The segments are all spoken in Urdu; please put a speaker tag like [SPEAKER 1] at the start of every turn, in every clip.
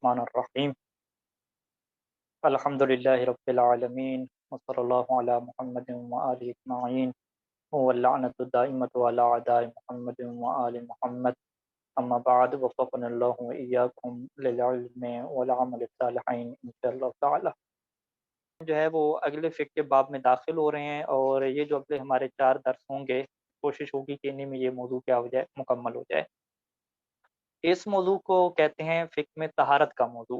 [SPEAKER 1] الرحمن الرحیم الحمدللہ رب العالمین وصلی اللہ علی محمد وآلہ اجمعین واللعنۃ الدائمۃ علی اعداء محمد وآل محمد اما بعد وفقنا اللہ وإیاکم للعلم والعمل الصالحین انشاءاللہ تعالی۔ جو ہے وہ اگلے فقہ کے باب میں داخل ہو رہے ہیں، اور یہ جو اگلے ہمارے 4 درس ہوں گے، کوشش ہوگی کہ انہی میں یہ موضوع کیا ہو جائے، مکمل ہو جائے۔ اس موضوع کو کہتے ہیں فقہ میں طہارت کا موضوع،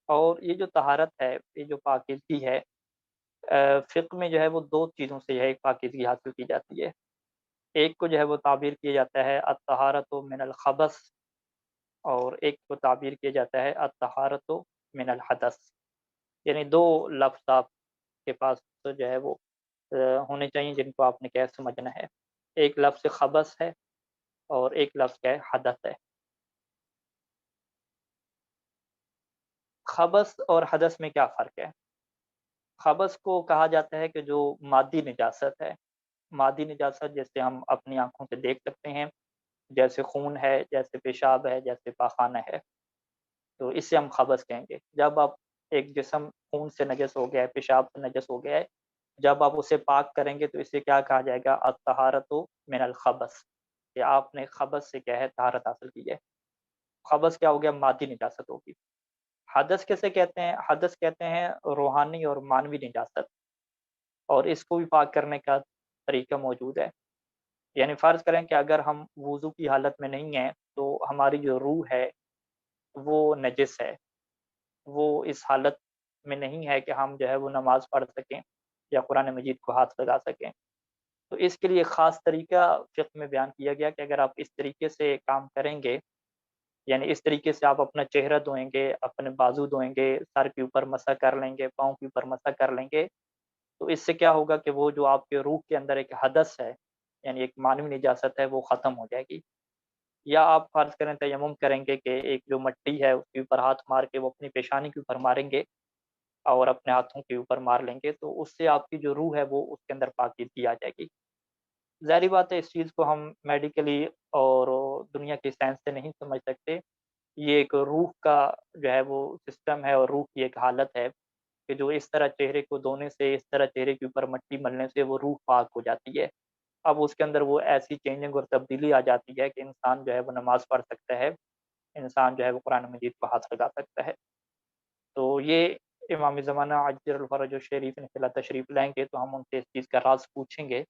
[SPEAKER 1] اور یہ جو طہارت ہے، یہ جو پاکیزگی ہے، فقہ میں جو ہے وہ 2 چیزوں سے ہے پاکیزگی حاصل کی جاتی ہے۔ ایک کو جو ہے وہ تعبیر کیا جاتا ہے الطہارۃ من الخبث، اور ایک کو تعبیر کیا جاتا ہے الطہارۃ من الحدث۔ یعنی 2 لفظ آپ کے پاس جو ہے وہ ہونے چاہیے جن کو آپ نے کیسے سمجھنا ہے۔ ایک لفظ خبث ہے اور ایک لفظ کیا ہے، حدث ہے۔ خبث اور حدث میں کیا فرق ہے؟ خبث کو کہا جاتا ہے کہ جو مادی نجاست ہے، مادی نجاست جیسے ہم اپنی آنکھوں سے دیکھ سکتے ہیں، جیسے خون ہے، جیسے پیشاب ہے، جیسے پاخانہ ہے، تو اس سے ہم خبث کہیں گے۔ جب آپ ایک جسم خون سے نجس ہو گیا ہے، پیشاب سے نجس ہو گیا ہے، جب آپ اسے پاک کریں گے تو اسے کیا کہا جائے گا، الطہارۃ من الخبث، کہ آپ نے خبث سے کیا ہے، طہارت حاصل کی ہے۔ خبث کیا ہو گیا، مادی نجاست ہوگی۔ حدث کیسے کہتے ہیں؟ حدث کہتے ہیں روحانی اور معنوی نجاست، اور اس کو بھی پاک کرنے کا طریقہ موجود ہے۔ یعنی فرض کریں کہ اگر ہم وضو کی حالت میں نہیں ہیں تو ہماری جو روح ہے وہ نجس ہے، وہ اس حالت میں نہیں ہے کہ ہم جو ہے وہ نماز پڑھ سکیں یا قرآن مجید کو ہاتھ لگا سکیں۔ تو اس کے لیے خاص طریقہ فقہ میں بیان کیا گیا کہ اگر آپ اس طریقے سے کام کریں گے، یعنی اس طریقے سے آپ اپنا چہرہ دھوئیں گے، اپنے بازو دھوئیں گے، سر کے اوپر مسح کر لیں گے، پاؤں کے اوپر مسح کر لیں گے، تو اس سے کیا ہوگا کہ وہ جو آپ کے روح کے اندر ایک حدث ہے، یعنی ایک معنوی نجاست ہے، وہ ختم ہو جائے گی۔ یا آپ فرض کریں تیمم کریں گے کہ ایک جو مٹی ہے اس کے اوپر ہاتھ مار کے وہ اپنی پیشانی کے اوپر ماریں گے اور اپنے ہاتھوں کے اوپر مار لیں گے، تو اس سے آپ کی جو روح ہے وہ اس کے اندر پاکیزگی آ جائے گی۔ ظاہری بات ہے اس چیز کو ہم میڈیکلی اور دنیا کی سائنس سے نہیں سمجھ سکتے، یہ ایک روح کا جو ہے وہ سسٹم ہے، اور روح کی ایک حالت ہے کہ جو اس طرح چہرے کو دھونے سے، اس طرح چہرے کے اوپر مٹی ملنے سے وہ روح پاک ہو جاتی ہے۔ اب اس کے اندر وہ ایسی چینجنگ اور تبدیلی آ جاتی ہے کہ انسان جو ہے وہ نماز پڑھ سکتا ہے، انسان جو ہے وہ قرآن مجید کو ہاتھ لگا سکتا ہے۔ تو یہ امام زمانہ عجل الفرج الشریف نے فی الحال تشریف لائیں گے تو ہم ان سے اس چیز کا راز پوچھیں گے۔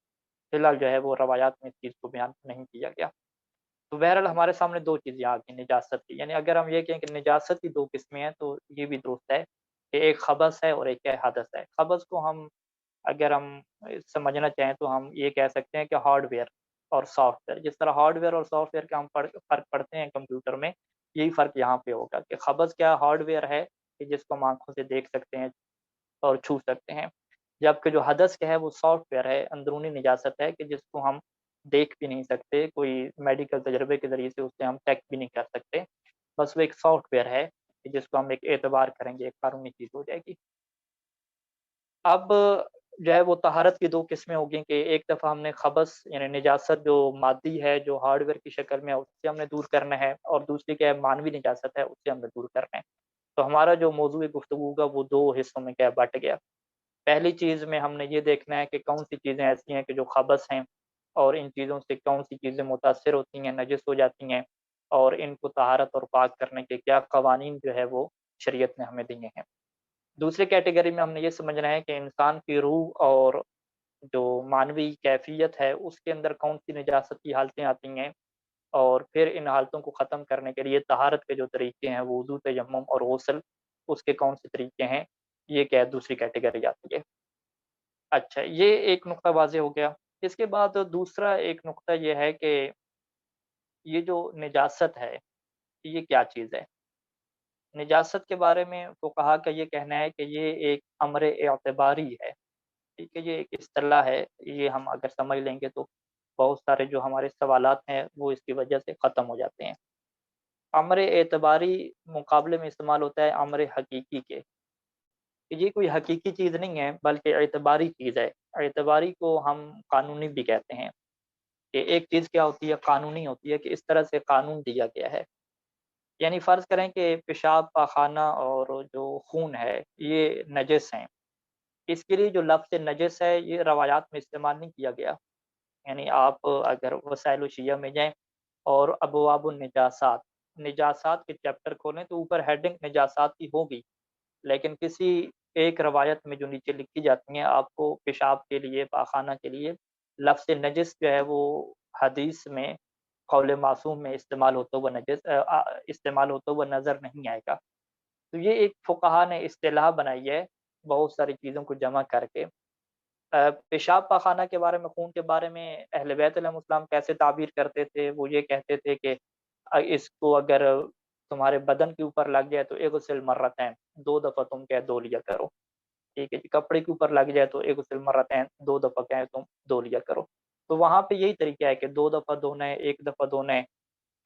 [SPEAKER 1] فی الحال جو ہے وہ روایات میں اس چیز کو بیان نہیں کیا گیا۔ تو بہرحال ہمارے سامنے 2 چیزیں آ گئی نجاست کی، یعنی اگر ہم یہ کہیں کہ نجاست کی 2 قسمیں ہیں تو یہ بھی درست ہے کہ ایک خبث ہے اور ایک کیا ہے، حدث ہے۔ خبث کو ہم اگر ہم سمجھنا چاہیں تو ہم یہ کہہ سکتے ہیں کہ ہارڈ ویئر اور سافٹ ویئر، جس طرح ہارڈ ویئر اور سافٹ ویئر کا ہم فرق پڑھتے ہیں کمپیوٹر میں، یہی فرق یہاں پہ ہوگا کہ خبث کیا ہارڈ ویئر ہے کہ جس کو ہم آنکھوں سے دیکھ سکتے ہیں اور چھو سکتے ہیں، جبکہ جو حدث کیا ہے وہ سافٹ ویئر ہے، اندرونی نجاست ہے کہ جس کو ہم دیکھ بھی نہیں سکتے، کوئی میڈیکل تجربے کے ذریعے سے اسے ہم چیک بھی نہیں کر سکتے، بس وہ ایک سافٹ ویئر ہے کہ جس کو ہم ایک اعتبار کریں گے، ایک قانونی چیز ہو جائے گی۔ اب جو ہے وہ طہارت کی 2 قسمیں ہوگی کہ ایک دفعہ ہم نے خبث یعنی نجاست جو مادی ہے، جو ہارڈ ویئر کی شکل میں ہے، اس سے ہم نے دور کرنا ہے، اور دوسری کیا ہے، معنوی نجاست ہے، اس سے ہم نے دور کرنا ہے۔ تو ہمارا جو موضوع گفتگو کا وہ 2 حصوں میں کیا بٹ گیا۔ پہلی چیز میں ہم نے یہ دیکھنا ہے کہ کون سی چیزیں ایسی ہیں کہ جو خبث ہیں، اور ان چیزوں سے کون سی چیزیں متاثر ہوتی ہیں، نجس ہو جاتی ہیں، اور ان کو طہارت اور پاک کرنے کے کیا قوانین جو ہے وہ شریعت نے ہمیں دیے ہیں۔ دوسری کیٹیگری میں ہم نے یہ سمجھنا ہے کہ انسان کی روح اور جو معنوی کیفیت ہے اس کے اندر کون سی نجاست کی حالتیں آتی ہیں، اور پھر ان حالتوں کو ختم کرنے کے لیے طہارت کے جو طریقے ہیں، وضو، تیمم اور غسل، اس کے کون سے طریقے ہیں، یہ کیا ہے، دوسری کیٹیگری آتی ہے۔ اچھا، یہ ایک نقطہ واضح ہو گیا۔ اس کے بعد دوسرا ایک نقطہ یہ ہے کہ یہ جو نجاست ہے یہ کیا چیز ہے؟ نجاست کے بارے میں فقہا کا یہ کہنا ہے کہ یہ ایک امر اعتباری ہے، ٹھیک ہے، یہ ایک اصطلاح ہے، یہ ہم اگر سمجھ لیں گے تو بہت سارے جو ہمارے سوالات ہیں وہ اس کی وجہ سے ختم ہو جاتے ہیں۔ امر اعتباری مقابلے میں استعمال ہوتا ہے امر حقیقی کے، کہ یہ کوئی حقیقی چیز نہیں ہے بلکہ اعتباری چیز ہے۔ اعتباری کو ہم قانونی بھی کہتے ہیں، کہ ایک چیز کیا ہوتی ہے، قانونی ہوتی ہے، کہ اس طرح سے قانون دیا گیا ہے۔ یعنی فرض کریں کہ پیشاب، پاخانہ اور جو خون ہے یہ نجس ہیں، اس کے لیے جو لفظ نجس ہے یہ روایات میں استعمال نہیں کیا گیا۔ یعنی آپ اگر وسائل الشیعہ میں جائیں اور ابواب النجاسات، نجاسات کے چیپٹر کھولیں تو اوپر ہیڈنگ نجاسات کی ہوگی، لیکن کسی ایک روایت میں جو نیچے لکھی جاتی ہیں آپ کو پیشاب کے لیے، پاخانہ کے لیے لفظ نجس جو ہے وہ حدیث میں قول معصوم میں استعمال ہوتا ہوا نظر نہیں آئے گا۔ تو یہ ایک فقہا نے اصطلاح بنائی ہے بہت ساری چیزوں کو جمع کر کے۔ پیشاب پاخانہ کے بارے میں، خون کے بارے میں اہل بیت علیہ السلام کیسے تعبیر کرتے تھے؟ وہ یہ کہتے تھے کہ اس کو اگر تمہارے بدن کے اوپر لگ جائے تو اغسل مرتين، 2 دفعہ تم کیا دھو لیا کرو، ٹھیک ہے جی۔ کپڑے کے اوپر لگ جائے تو اغسل مرتين، 2 دفعہ کیا تم دھو لیا کرو۔ تو وہاں پہ یہی طریقہ ہے کہ 2 دفعہ دھونا ہے، 1 دفعہ دھونا ہے،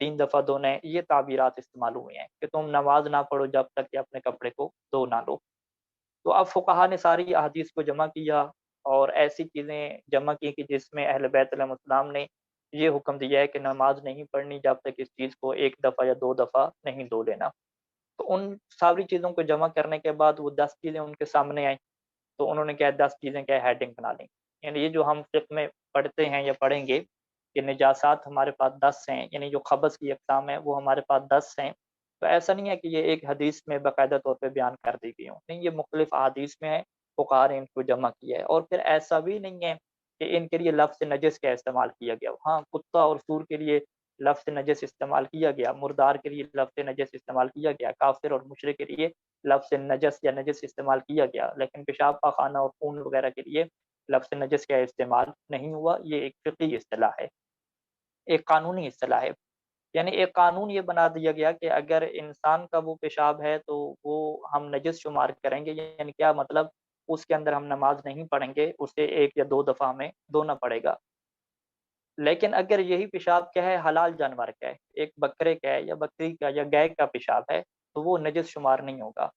[SPEAKER 1] 3 دفعہ دھونا ہے، یہ تعبیرات استعمال ہوئی ہیں کہ تم نماز نہ پڑھو جب تک کہ اپنے کپڑے کو دھو نہ لو۔ تو اب فقہا نے ساری احادیث کو جمع کیا اور ایسی چیزیں جمع کی کہ جس میں اہل بیت علیہ السلام نے یہ حکم دیا ہے کہ نماز نہیں پڑھنی جب تک اس چیز کو 1 دفعہ یا 2 دفعہ نہیں دھو لینا۔ تو ان ساری چیزوں کو جمع کرنے کے بعد وہ 10 چیزیں ان کے سامنے آئیں، تو انہوں نے کیا 10 چیزیں کیا ہیڈنگ بنا لیں۔ یعنی یہ جو ہم فقہ میں پڑھتے ہیں یا پڑھیں گے کہ نجاسات ہمارے پاس 10 ہیں، یعنی جو خبث کی اقسام ہیں وہ ہمارے پاس 10 ہیں، تو ایسا نہیں ہے کہ یہ ایک حدیث میں باقاعدہ طور پہ بیان کر دی گئی ہوں، نہیں، یہ مختلف احادیث میں ہے، فقہا نے ان کو جمع کیا ہے۔ اور پھر ایسا بھی نہیں ہے کہ ان کے لیے لفظ نجس کا استعمال کیا گیا، ہاں کتا اور سور کے لیے لفظ نجس استعمال کیا گیا، مردار کے لیے لفظ نجس استعمال کیا گیا، کافر اور مشرک کے لیے لفظ نجس یا نجس استعمال کیا گیا، لیکن پیشاب پاخانہ اور خون وغیرہ کے لیے لفظ نجس کا استعمال نہیں ہوا۔ یہ ایک فقہی اصطلاح ہے، ایک قانونی اصطلاح ہے۔ یعنی ایک قانون یہ بنا دیا گیا کہ اگر انسان کا وہ پیشاب ہے تو وہ ہم نجس شمار کریں گے، یعنی کیا مطلب، اس کے اندر ہم نماز نہیں پڑھیں گے، اسے 1 یا 2 دفعہ ہمیں دھونا پڑے گا۔ لیکن اگر یہی پیشاب کیا ہے حلال جانور کا ہے، ایک بکرے کا ہے یا بکری کا یا گائے کا پیشاب ہے، تو وہ نجس شمار نہیں ہوگا،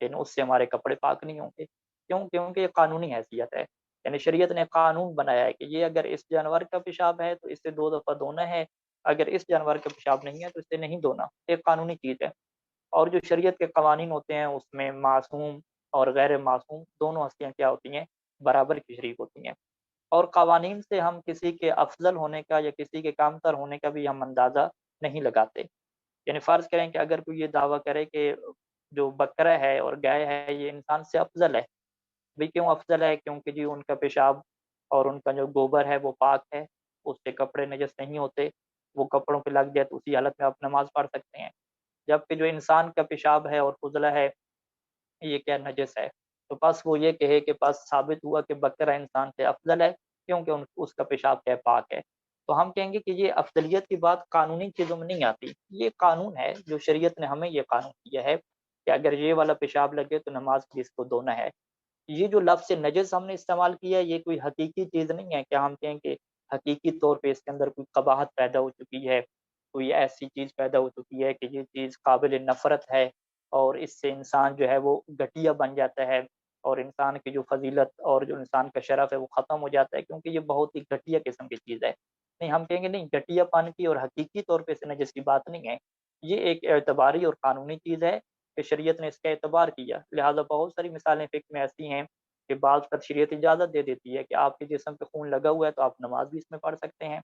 [SPEAKER 1] لیکن اس سے ہمارے کپڑے پاک نہیں ہوں گے۔ کیوں؟ کیونکہ یہ قانونی حیثیت ہے، یعنی شریعت نے قانون بنایا ہے کہ یہ اگر اس جانور کا پیشاب ہے تو اس سے 2 دفعہ دھونا ہے، اگر اس جانور کا پیشاب نہیں ہے تو اس سے نہیں دھونا، ایک قانونی چیز ہے۔ اور جو شریعت کے قوانین ہوتے ہیں اس میں معصوم اور غیر معصوم دونوں ہستیاں کیا ہوتی ہیں، برابر کی شریک ہوتی ہیں۔ اور قوانین سے ہم کسی کے افضل ہونے کا یا کسی کے کمتر ہونے کا بھی ہم اندازہ نہیں لگاتے۔ یعنی فرض کریں کہ اگر کوئی یہ دعویٰ کرے کہ جو بکرا ہے اور گائے ہے یہ انسان سے افضل ہے، بھی کیوں افضل ہے؟ کیونکہ جی ان کا پیشاب اور ان کا جو گوبر ہے وہ پاک ہے، اس سے کپڑے نجس نہیں ہوتے، وہ کپڑوں پہ لگ جائے تو اسی حالت میں آپ نماز پڑھ سکتے ہیں، جبکہ جو انسان کا پیشاب ہے اور فضلہ ہے یہ کیا نجس ہے۔ تو بس وہ یہ کہے کہ بس ثابت ہوا کہ بکرا انسان سے افضل ہے کیونکہ اس کا پیشاب کیا پاک ہے۔ تو ہم کہیں گے کہ یہ افضلیت کی بات قانونی چیزوں میں نہیں آتی، یہ قانون ہے جو شریعت نے ہمیں یہ قانون دیا ہے کہ اگر یہ والا پیشاب لگے تو نماز کی اس کو دھونا ہے۔ یہ جو لفظ نجس ہم نے استعمال کیا ہے یہ کوئی حقیقی چیز نہیں ہے کہ ہم کہیں کہ حقیقی طور پہ اس کے اندر کوئی قباحت پیدا ہو چکی ہے، کوئی ایسی چیز پیدا ہو چکی ہے کہ یہ چیز قابل نفرت ہے اور اس سے انسان جو ہے وہ گھٹیا بن جاتا ہے اور انسان کی جو فضیلت اور جو انسان کا شرف ہے وہ ختم ہو جاتا ہے کیونکہ یہ بہت ہی گھٹیا قسم کی چیز ہے۔ نہیں، ہم کہیں گے نہیں، گھٹیا پن کی اور حقیقی طور پہ اس نجس کی بات نہیں ہے، یہ ایک اعتباری اور قانونی چیز ہے کہ شریعت نے اس کا اعتبار کیا۔ لہٰذا بہت ساری مثالیں فقہ میں ایسی ہیں کہ بعض پر شریعت اجازت دے دیتی ہے کہ آپ کے جسم پہ خون لگا ہوا ہے تو آپ نماز بھی اس میں پڑھ سکتے ہیں،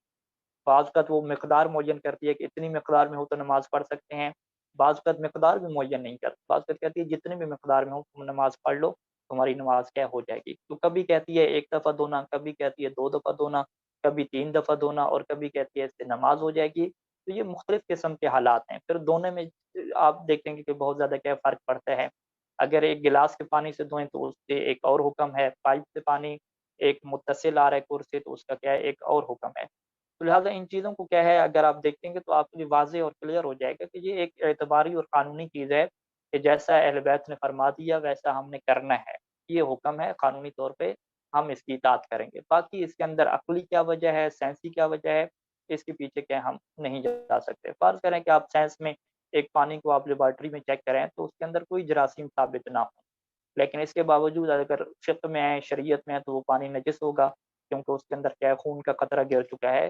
[SPEAKER 1] بعض اوقات وہ مقدار معین کرتی ہے کہ اتنی مقدار میں ہو تو نماز پڑھ سکتے ہیں، بعض اوقات مقدار بھی معین نہیں کرتی، بعض اوقات کہتی ہے جتنی بھی مقدار میں ہو تم نماز پڑھ لو، تمہاری نماز کیا ہو جائے گی۔ تو کبھی کہتی ہے 1 دفعہ دھونا، کبھی کہتی ہے 2 دفعہ دھونا، کبھی 3 دفعہ دھونا، اور کبھی کہتی ہے اس سے نماز ہو جائے گی۔ تو یہ مختلف قسم کے حالات ہیں، پھر دونوں میں آپ دیکھیں گے کہ بہت زیادہ کیا فرق پڑتا ہے۔ اگر ایک گلاس کے پانی سے دھوئیں تو اس سے ایک اور حکم ہے، پائپ سے پانی ایک متصل آ رہا ہے کور سے تو اس کا کیا ہے، ایک اور حکم ہے۔ تو لہٰذا ان چیزوں کو کیا ہے اگر آپ دیکھیں گے تو آپ کے لیے واضح اور کلیئر ہو جائے گا کہ یہ ایک اعتباری اور قانونی چیز ہے کہ جیسا اہل بیت نے فرما دیا ویسا ہم نے کرنا ہے، یہ حکم ہے، قانونی طور پہ ہم اس کی اطاعت کریں گے۔ باقی اس کے اندر عقلی کیا وجہ ہے، سائنسی کیا وجہ ہے، اس کے پیچھے کیا ہم نہیں جا سکتے۔ فرض کریں کہ آپ سائنس میں ایک پانی کو آپ لیبارٹری میں چیک کریں تو اس کے اندر کوئی جراثیم ثابت نہ ہو، لیکن اس کے باوجود اگر فقہ میں ہے، شریعت میں ہے، تو وہ پانی نجس ہوگا کیونکہ اس کے اندر کیا ہے، خون کا قطرہ گر چکا ہے،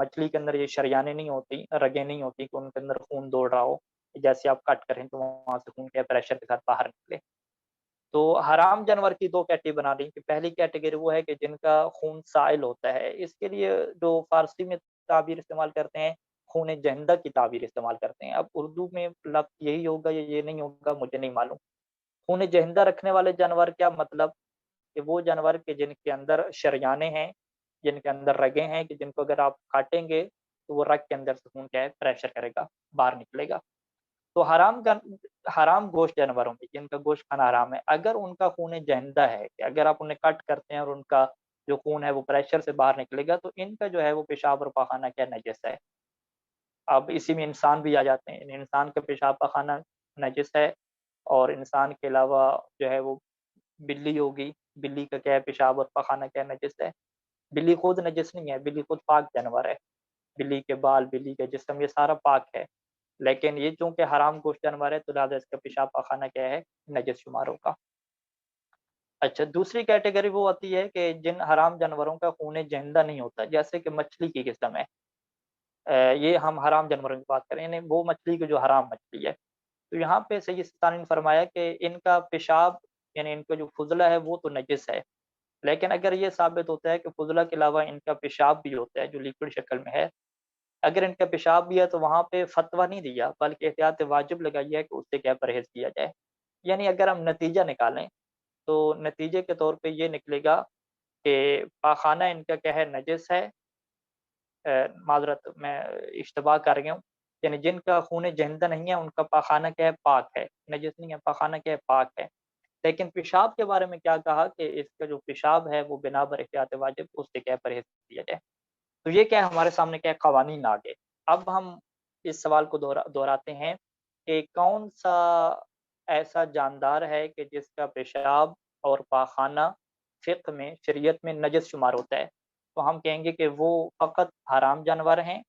[SPEAKER 1] مچھلی کے اندر یہ شریانیں نہیں ہوتی، رگیں نہیں ہوتی کہ ان کے اندر خون دوڑ رہا ہو، جیسے آپ کٹ کریں تو وہاں سے خون کے پریشر کے ساتھ باہر نکلے۔ تو حرام جانور کی دو کیٹیگری بنا دی کہ پہلی کیٹیگری وہ ہے کہ جن کا خون سائل ہوتا ہے، اس کے لیے جو فارسی میں تعبیر استعمال کرتے ہیں خون جہندہ کی تعبیر استعمال کرتے ہیں۔ اب اردو میں لفظ یہی ہوگا یا یہ نہیں ہوگا مجھے نہیں معلوم۔ خون جہندہ رکھنے والے جانور کیا مطلب کہ وہ جانور کے جن کے اندر شریانیں ہیں، جن کے اندر رگیں ہیں کہ جن کو اگر آپ کاٹیں گے تو وہ رگ کے اندر سے خون کیا ہے پریشر کرے گا، باہر نکلے گا۔ تو حرام گوشت جانوروں میں جن کا گوشت کھانا حرام ہے، اگر ان کا خون جہندہ ہے کہ اگر آپ انہیں کٹ کرتے ہیں اور ان کا جو خون ہے وہ پریشر سے باہر نکلے گا تو ان کا جو ہے وہ پیشاب اور پاخانہ کیا نجس ہے۔ اب اسی میں انسان بھی آ جاتے ہیں، انسان کا پیشاب پاخانہ نجس ہے، اور انسان کے علاوہ جو ہے وہ بلی ہوگی، بلی کا کیا ہے پیشاب اور پاخانہ کیا نجس ہے۔ بلی خود نجس نہیں ہے، بلی خود پاک جانور ہے، بلی کے بال، بلی کے جسم یہ سارا پاک ہے، لیکن یہ چونکہ حرام گوشت جانور ہے تو لہٰذا اس کا پیشاب پاخانہ کیا ہے نجس شمار ہوگا۔ اچھا، دوسری کیٹیگری وہ ہوتی ہے کہ جن حرام جانوروں کا خون جہندہ نہیں ہوتا، جیسے کہ مچھلی کی قسم ہے، یہ ہم حرام جانوروں کی بات کریں، یعنی وہ مچھلی کی جو حرام مچھلی ہے، تو یہاں پہ سید ثانی نے فرمایا کہ ان کا پیشاب یعنی ان کا جو فضلہ ہے وہ تو نجس ہے، لیکن اگر یہ ثابت ہوتا ہے کہ فضلہ کے علاوہ ان کا پیشاب بھی ہوتا ہے جو لیکوڈ شکل میں ہے، اگر ان کا پیشاب بھی ہے تو وہاں پہ فتویٰ نہیں دیا بلکہ احتیاط واجب لگائی ہے کہ اس سے کیا پرہیز کیا جائے۔ یعنی اگر ہم نتیجہ نکالیں تو نتیجے کے طور پہ یہ نکلے گا کہ پاخانہ ان کا کیا ہے نجس ہے، معذرت میں اشتباہ کر گیا ہوں، یعنی جن کا خون جہندہ نہیں ہے ان کا پاخانہ کیا ہے پاک ہے، نجس نہیں ہے، پاخانہ کیا ہے پاک ہے۔ لیکن پیشاب کے بارے میں کیا کہا کہ اس کا جو پیشاب ہے وہ بنا بر احتیاط واجب اس سے کیا پرہیز کیا جائے۔ تو یہ کیا ہمارے سامنے کیا قوانین آ گئے۔ اب ہم اس سوال کو دہراتے ہیں کہ کون سا ایسا جاندار ہے کہ جس کا پیشاب اور پاخانہ فقہ میں شریعت میں نجس شمار ہوتا ہے، تو ہم کہیں گے کہ وہ فقط حرام جانور ہیں،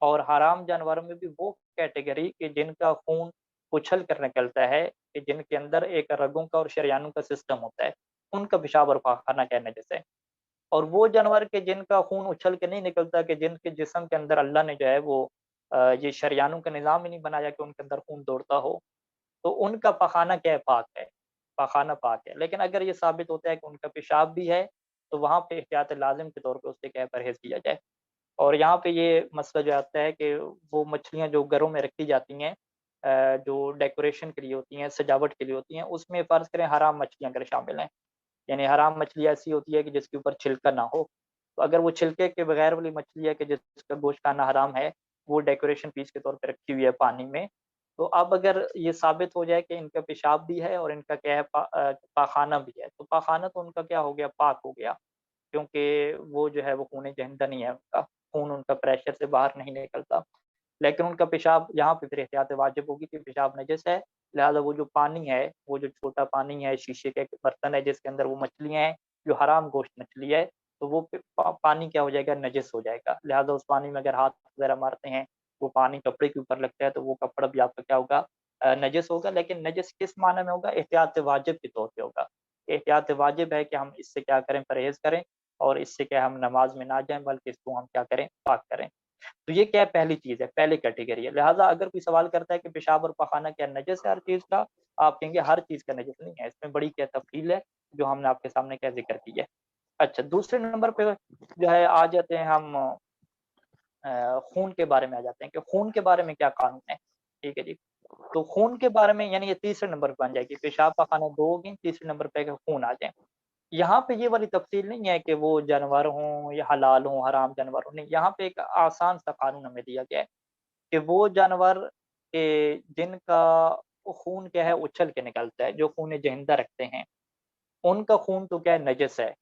[SPEAKER 1] اور حرام جانوروں میں بھی وہ کیٹیگری کہ جن کا خون اچھل کر نکلتا ہے کہ جن کے اندر ایک رگوں کا اور شریانوں کا سسٹم ہوتا ہے، ان کا پیشاب اور پاخانہ کیا نجس ہے۔ اور وہ جانور کے جن کا خون اچھل کے نہیں نکلتا کہ جن کے جسم کے اندر اللہ نے جو ہے وہ یہ شریانوں کا نظام ہی نہیں بنایا کہ ان کے اندر خون دوڑتا ہو، تو ان کا پاخانہ کیا ہے پاک ہے، پاخانہ پاک ہے۔ لیکن اگر یہ ثابت ہوتا ہے کہ ان کا پیشاب بھی ہے تو وہاں پہ احتیاط لازم کے طور پہ اس سے کیا پرہیز کیا جائے۔ اور یہاں پہ یہ مسئلہ جو آتا ہے کہ وہ مچھلیاں جو گھروں میں رکھی جاتی ہیں جو ڈیکوریشن کے لیے ہوتی ہیں، سجاوٹ کے لیے ہوتی ہیں، اس میں فرض کریں حرام مچھلیاں اگر شامل ہیں، یعنی حرام مچھلی ایسی ہوتی ہے کہ جس کے اوپر چھلکا نہ ہو، تو اگر وہ چھلکے کے بغیر والی مچھلی ہے کہ جس کا گوشت کھانا حرام ہے، وہ ڈیکوریشن پیس کے طور پہ رکھی ہوئی ہے پانی میں، تو اب اگر یہ ثابت ہو جائے کہ ان کا پیشاب بھی ہے اور ان کا کیا ہے پاخانہ بھی ہے، تو پاخانہ تو ان کا کیا ہو گیا پاک ہو گیا، کیونکہ وہ جو ہے وہ خون جہندہ نہیں ہے، ان کا خون ان کا پریشر سے باہر نہیں نکلتا۔ لیکن ان کا پیشاب یہاں پہ پھر احتیاط واجب ہوگی کہ پیشاب نجس ہے، لہٰذا وہ جو پانی ہے، وہ جو چھوٹا پانی ہے، شیشے کا ایک برتن ہے جس کے اندر وہ مچھلیاں ہیں جو حرام گوشت مچھلی ہے، تو وہ پانی کیا ہو جائے گا نجس ہو جائے گا، لہٰذا اس پانی میں اگر ہاتھ وغیرہ مارتے ہیں وہ پانی کپڑے کے اوپر لگتا ہے تو وہ کپڑا بھی آپ کا کیا ہوگا نجس ہوگا، لیکن نجس کس معنی میں ہوگا؟ احتیاط واجب کے طور پہ ہوگا۔ احتیاط واجب ہے کہ ہم اس سے کیا کریں پرہیز کریں، اور اس سے کیا ہم نماز میں نہ جائیں بلکہ اس کو ہم کیا کریں پاک کریں۔ تو یہ کیا ہے پہلی چیز ہے، پہلی کیٹیگری ہے۔ لہٰذا اگر کوئی سوال کرتا ہے کہ پیشاب اور پاخانہ کیا نجس ہے ہر چیز کا، آپ کہیں گے ہر چیز کا نجس نہیں ہے، اس میں بڑی کیا تفصیل ہے جو ہم نے آپ کے سامنے کیا ذکر کی ہے۔ اچھا، دوسرے نمبر پہ جو ہے آ جاتے ہیں ہم خون کے بارے میں آ جاتے ہیں کہ خون کے بارے میں کیا قانون ہے۔ ٹھیک ہے جی، تو خون کے بارے میں یعنی یہ تیسرے نمبر پہ بن جائے گی، پیشاب پاخانہ دو ہوگی، تیسرے نمبر پہ خون آ جائیں۔ یہاں پہ یہ والی تفصیل نہیں ہے کہ وہ جانور ہوں یا حلال ہوں حرام جانور ہوں، نہیں، یہاں پہ ایک آسان سا قانون ہمیں دیا گیا ہے کہ وہ جانور کے جن کا خون کیا ہے اچھل کے نکلتا ہے، جو خون جہندہ رکھتے ہیں، ان کا خون تو کیا ہے نجس ہے،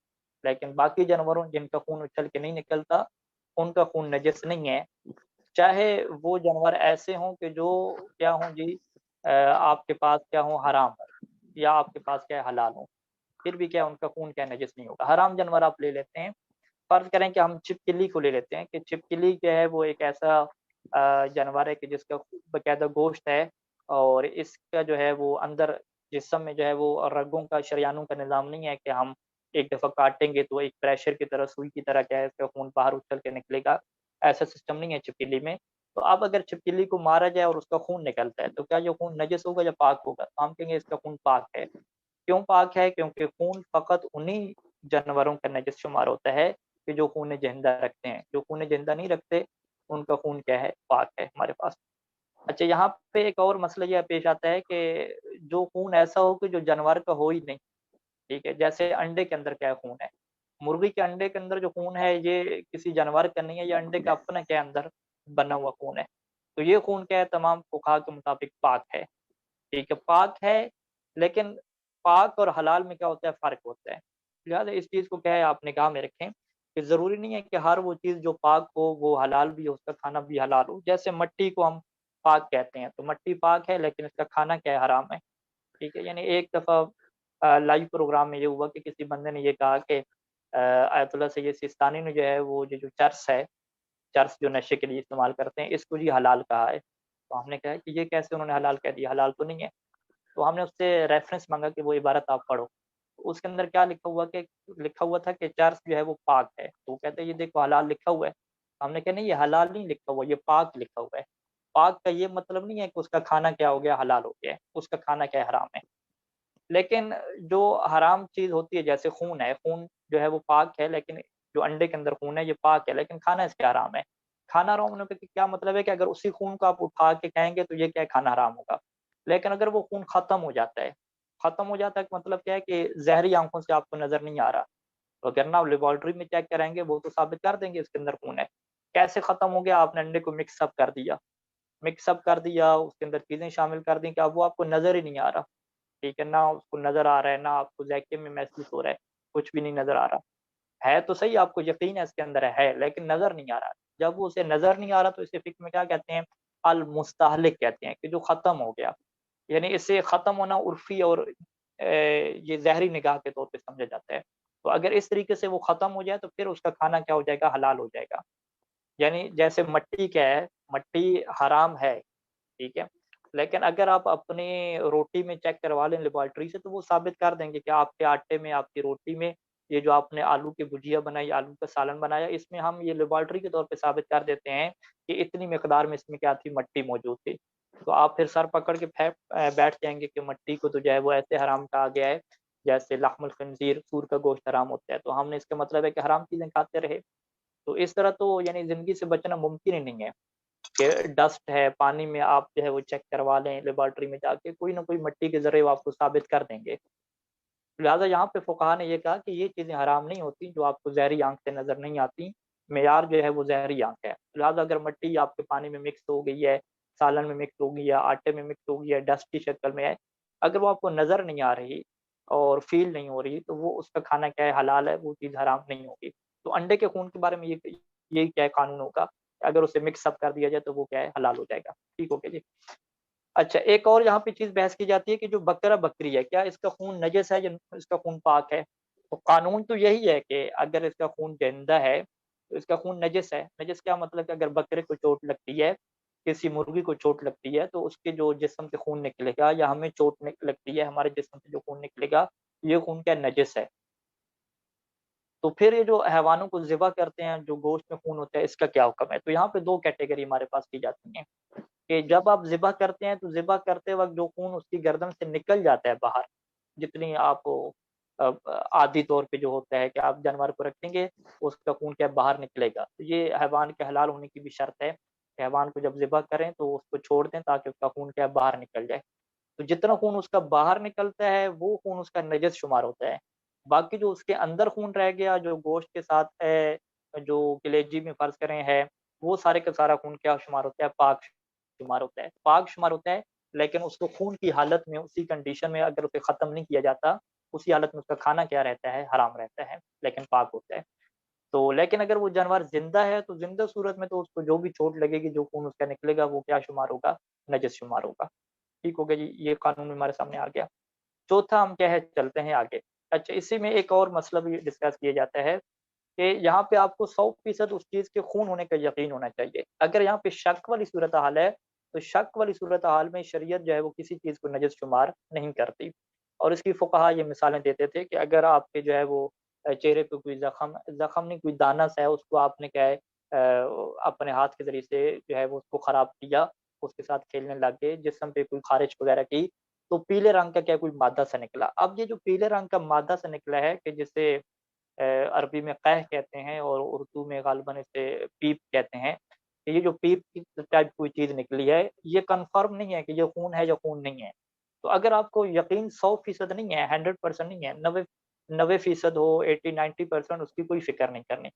[SPEAKER 1] لیکن باقی جانوروں جن کا خون اچھل کے نہیں نکلتا ان کا خون نجس نہیں ہے، چاہے وہ جانور ایسے ہوں کہ جو کیا ہوں جی آپ کے پاس کیا ہوں حرام ہو یا آپ کے پاس کیا ہے حلال ہو، پھر بھی کیا ان کا خون کیا نجس نہیں ہوگا۔ حرام جانور آپ لے لیتے ہیں، فرض کریں کہ ہم چھپکلی کو لے لیتے ہیں کہ چھپکلی کیا ہے وہ ایک ایسا جانور ہے کہ جس کا باقاعدہ گوشت ہے، اور اس کا جو ہے وہ اندر جسم میں جو ہے وہ رگوں کا شریانوں کا نظام نہیں ہے کہ ہم ایک دفعہ کاٹیں گے تو ایک پریشر کی طرح سوئی کی طرح کیا ہے اس کا خون باہر اچھل کے نکلے گا، ایسا سسٹم نہیں ہے چھپکلی میں. تو اب اگر چھپکلی کو مارا جائے اور اس کا خون نکلتا ہے تو کیا یہ خون نجس ہوگا یا پاک ہوگا؟ تو ہم کہیں گے اس کا خون پاک ہے. کیوں پاک ہے؟ کیونکہ خون فقط انہی جانوروں کا نجس شمار ہوتا ہے کہ جو خون زندہ رکھتے ہیں. جو خون زندہ نہیں رکھتے ان کا خون کیا ہے؟ پاک ہے ہمارے پاس. اچھا یہاں پہ ایک اور مسئلہ یہ پیش آتا ہے کہ جو خون ایسا ہو کہ جو جانور کا ہو ہی نہیں. ٹھیک ہے، جیسے انڈے کے اندر کیا خون ہے؟ مرغی کے انڈے کے اندر جو خون ہے یہ کسی جانور کا نہیں ہے، یہ انڈے کا اپنا کیا اندر بنا ہوا خون ہے. تو یہ خون کیا ہے؟ تمام فقہا کے مطابق پاک ہے. ٹھیک ہے، پاک ہے. لیکن پاک اور حلال میں کیا ہوتا ہے؟ فرق ہوتا ہے. لہٰذا اس چیز کو کیا ہے آپ نگاہ میں رکھیں کہ ضروری نہیں ہے کہ ہر وہ چیز جو پاک ہو وہ حلال بھی ہو، اس کا کھانا بھی حلال ہو. جیسے مٹی کو ہم پاک کہتے ہیں تو مٹی پاک ہے لیکن اس کا کھانا کیا ہے؟ حرام ہے. ٹھیک ہے، یعنی ایک دفعہ لائیو پروگرام میں یہ ہوا کہ کسی بندے نے یہ کہا کہ آیت اللہ سید سیستانی نے جو ہے وہ جو چرس ہے، چرس جو نشے کے لیے استعمال کرتے ہیں، اس کو جی حلال کہا ہے. تو ہم نے کہا کہ یہ کیسے انہوں نے حلال کہہ دیا؟ حلال تو نہیں ہے. تو ہم نے اس سے ریفرنس مانگا کہ وہ عبارت آپ پڑھو. اس کے اندر کیا لکھا ہوا تھا کہ چرس جو ہے وہ پاک ہے. تو وہ کہتے ہیں یہ دیکھو حلال لکھا ہوا ہے. ہم نے کہا نہیں، یہ حلال نہیں لکھا ہوا، یہ پاک لکھا ہوا ہے. پاک کا یہ مطلب نہیں ہے کہ اس کا کھانا کیا ہو گیا؟ حلال ہو گیا ہے. اس کا کھانا کیا ہے؟ حرام ہے. لیکن جو حرام چیز ہوتی ہے جیسے خون ہے، خون جو ہے وہ پاک ہے، لیکن جو انڈے کے اندر خون ہے یہ پاک ہے لیکن کھانا اس کا حرام ہے. کھانا حرام ہونے کا کیا مطلب ہے کہ اگر اسی خون کو آپ اٹھا کے کہیں گے تو یہ کیا ہے؟ کھانا حرام ہوگا. لیکن اگر وہ خون ختم ہو جاتا ہے، ختم ہو جاتا ہے مطلب کیا ہے کہ ظاہری آنکھوں سے آپ کو نظر نہیں آ رہا، تو اگر نا لیبارٹری میں چیک کریں گے وہ تو ثابت کر دیں گے اس کے اندر خون ہے. کیسے ختم ہو گیا؟ آپ نے انڈے کو مکس اپ کر دیا، مکس اپ کر دیا، اس کے اندر چیزیں شامل کر دیں کہ اب وہ آپ کو نظر ہی نہیں آ رہا. ٹھیک ہے، نہ اس کو نظر آ رہا ہے، نہ آپ کو ذائقے میں محسوس ہو رہا ہے، کچھ بھی نہیں نظر آ رہا ہے. تو صحیح آپ کو یقین ہے اس کے اندر ہے لیکن نظر نہیں آ رہا. جب وہ اسے نظر نہیں آ رہا تو اسے فقہ میں کیا کہتے ہیں؟ المستہلک کہتے ہیں کہ جو ختم ہو گیا. یعنی اس سے ختم ہونا عرفی اور یہ ظاہری نگاہ کے طور پہ سمجھا جاتا ہے. تو اگر اس طریقے سے وہ ختم ہو جائے تو پھر اس کا کھانا کیا ہو جائے گا؟ حلال ہو جائے گا. یعنی جیسے مٹی کیا ہے؟ مٹی حرام ہے. ٹھیک ہے، لیکن اگر آپ اپنی روٹی میں چیک کروا لیں لیبارٹری سے تو وہ ثابت کر دیں گے کہ آپ کے آٹے میں، آپ کی روٹی میں، یہ جو آپ نے آلو کی بھجیا بنائی، آلو کا سالن بنایا، اس میں ہم یہ لیبارٹری کے طور پہ ثابت کر دیتے ہیں کہ اتنی مقدار میں اس میں کیا تھی؟ مٹی موجود تھی. تو آپ پھر سر پکڑ کے بیٹھ جائیں گے کہ مٹی کو تو جو ہے وہ ایسے حرام کہا گیا ہے جیسے لحم الخنزیر، سور کا گوشت حرام ہوتا ہے. تو ہم نے اس کا مطلب ہے کہ حرام چیزیں کھاتے رہے. تو اس طرح تو یعنی زندگی سے بچنا ممکن ہی نہیں ہے کہ ڈسٹ ہے پانی میں، آپ جو ہے وہ چیک کروا لیں لیبارٹری میں جا کے، کوئی نہ کوئی مٹی کے ذریعے وہ آپ کو ثابت کر دیں گے. لہٰذا یہاں پہ فقہا نے یہ کہا کہ یہ چیزیں حرام نہیں ہوتی جو آپ کو ظاہری آنکھ سے نظر نہیں آتی. معیار جو ہے وہ ظاہری آنکھ ہے. لہٰذا اگر مٹی آپ کے پانی میں مکس ہو گئی ہے، سالن میں مکس ہو گئی ہے، آٹے میں مکس ہو گئی ہے، ڈسٹ کی شکل میں ہے، اگر وہ آپ کو نظر نہیں آ رہی اور فیل نہیں ہو رہی تو وہ اس کا کھانا کیا ہے؟ حلال ہے، وہ چیز حرام نہیں ہوگی. تو انڈے کے خون کے بارے میں یہی کیا ہے قانون ہوگا، اگر اسے مکس اپ کر دیا جائے تو وہ کیا ہے؟ حلال ہو جائے گا. ٹھیک ہو گیا جی. اچھا ایک اور یہاں پہ چیز بحث کی جاتی ہے کہ جو بکرا بکری ہے کیا اس کا خون نجس ہے یا اس کا خون پاک ہے؟ تو قانون تو یہی ہے کہ اگر اس کا خون زندہ ہے تو اس کا خون نجس ہے. نجس کیا مطلب کہ اگر بکرے کو چوٹ لگتی ہے، کسی مرغی کو چوٹ لگتی ہے تو اس کے جو جسم سے خون نکلے گا، یا ہمیں چوٹ لگتی ہے ہمارے جسم سے جو خون نکلے گا، یہ خون کیا نجس ہے. تو پھر یہ جو حیوانوں کو ذبح کرتے ہیں جو گوشت میں خون ہوتا ہے، اس کا کیا حکم ہے؟ تو یہاں پہ دو کیٹیگری ہمارے پاس کی جاتی ہیں کہ جب آپ ذبح کرتے ہیں تو ذبح کرتے وقت جو خون اس کی گردن سے نکل جاتا ہے باہر، جتنی آپ عادی طور پہ جو ہوتا ہے کہ آپ جانور کو رکھیں گے اس کا خون کیا باہر نکلے گا، تو یہ حیوان کے حلال ہونے کی بھی شرط ہے کہ حیوان کو جب ذبح کریں تو اس کو چھوڑ دیں تاکہ اس کا خون کیا باہر نکل جائے. تو جتنا خون اس کا باہر نکلتا ہے وہ خون اس کا نجس شمار ہوتا ہے. باقی جو اس کے اندر خون رہ گیا جو گوشت کے ساتھ ہے، جو کلیجی میں فرض کریں ہے، وہ سارے کا سارا خون کیا شمار ہوتا ہے؟ پاک شمار ہوتا ہے. پاک شمار ہوتا ہے لیکن اس کو خون کی حالت میں، اسی کنڈیشن میں اگر اسے ختم نہیں کیا جاتا، اسی حالت میں اس کا کھانا کیا رہتا ہے؟ حرام رہتا ہے لیکن پاک ہوتا ہے. تو لیکن اگر وہ جانور زندہ ہے تو زندہ صورت میں تو اس کو جو بھی چوٹ لگے گی، جو خون اس کا نکلے گا، وہ کیا شمار ہوگا؟ نجس شمار ہوگا. ٹھیک ہو گیا جی، یہ قانون ہمارے سامنے آ گیا. چوتھا ہم کیا ہے چلتے ہیں آگے. اچھا اسی میں ایک اور مسئلہ بھی ڈسکس کیا جاتا ہے کہ یہاں پہ آپ کو 100% اس چیز کے خون ہونے کا یقین ہونا چاہیے. اگر یہاں پہ شک والی صورتحال ہے تو شک والی صورتحال میں شریعت جو ہے وہ کسی چیز کو نجس شمار نہیں کرتی. اور اس کی فقہا یہ مثالیں دیتے تھے کہ اگر آپ کے جو ہے وہ چہرے پہ کوئی زخم نہیں، کوئی دانہ سا ہے، اس کو آپ نے کیا ہے اپنے ہاتھ کے ذریعے سے جو ہے وہ اس کو خراب کیا، اس کے ساتھ کھیلنے لگ گئے، جسم پہ کوئی خارش وغیرہ کی، تو پیلے رنگ کا کیا کوئی مادہ سا نکلا۔ اب یہ جو پیلے رنگ کا مادہ سا نکلا ہے کہ جسے عربی میں قح کہتے ہیں اور اردو میں غالباً اسے پیپ کہتے ہیں، کہ یہ جو پیپ کی ٹائپ کوئی چیز نکلی ہے، یہ کنفرم نہیں ہے کہ یہ خون ہے یا خون نہیں ہے۔ تو اگر آپ کو یقین 100% نہیں ہے، 100% نہیں ہے، 90% ہو، 80-90% اس کی کوئی فکر نہیں کرنی۔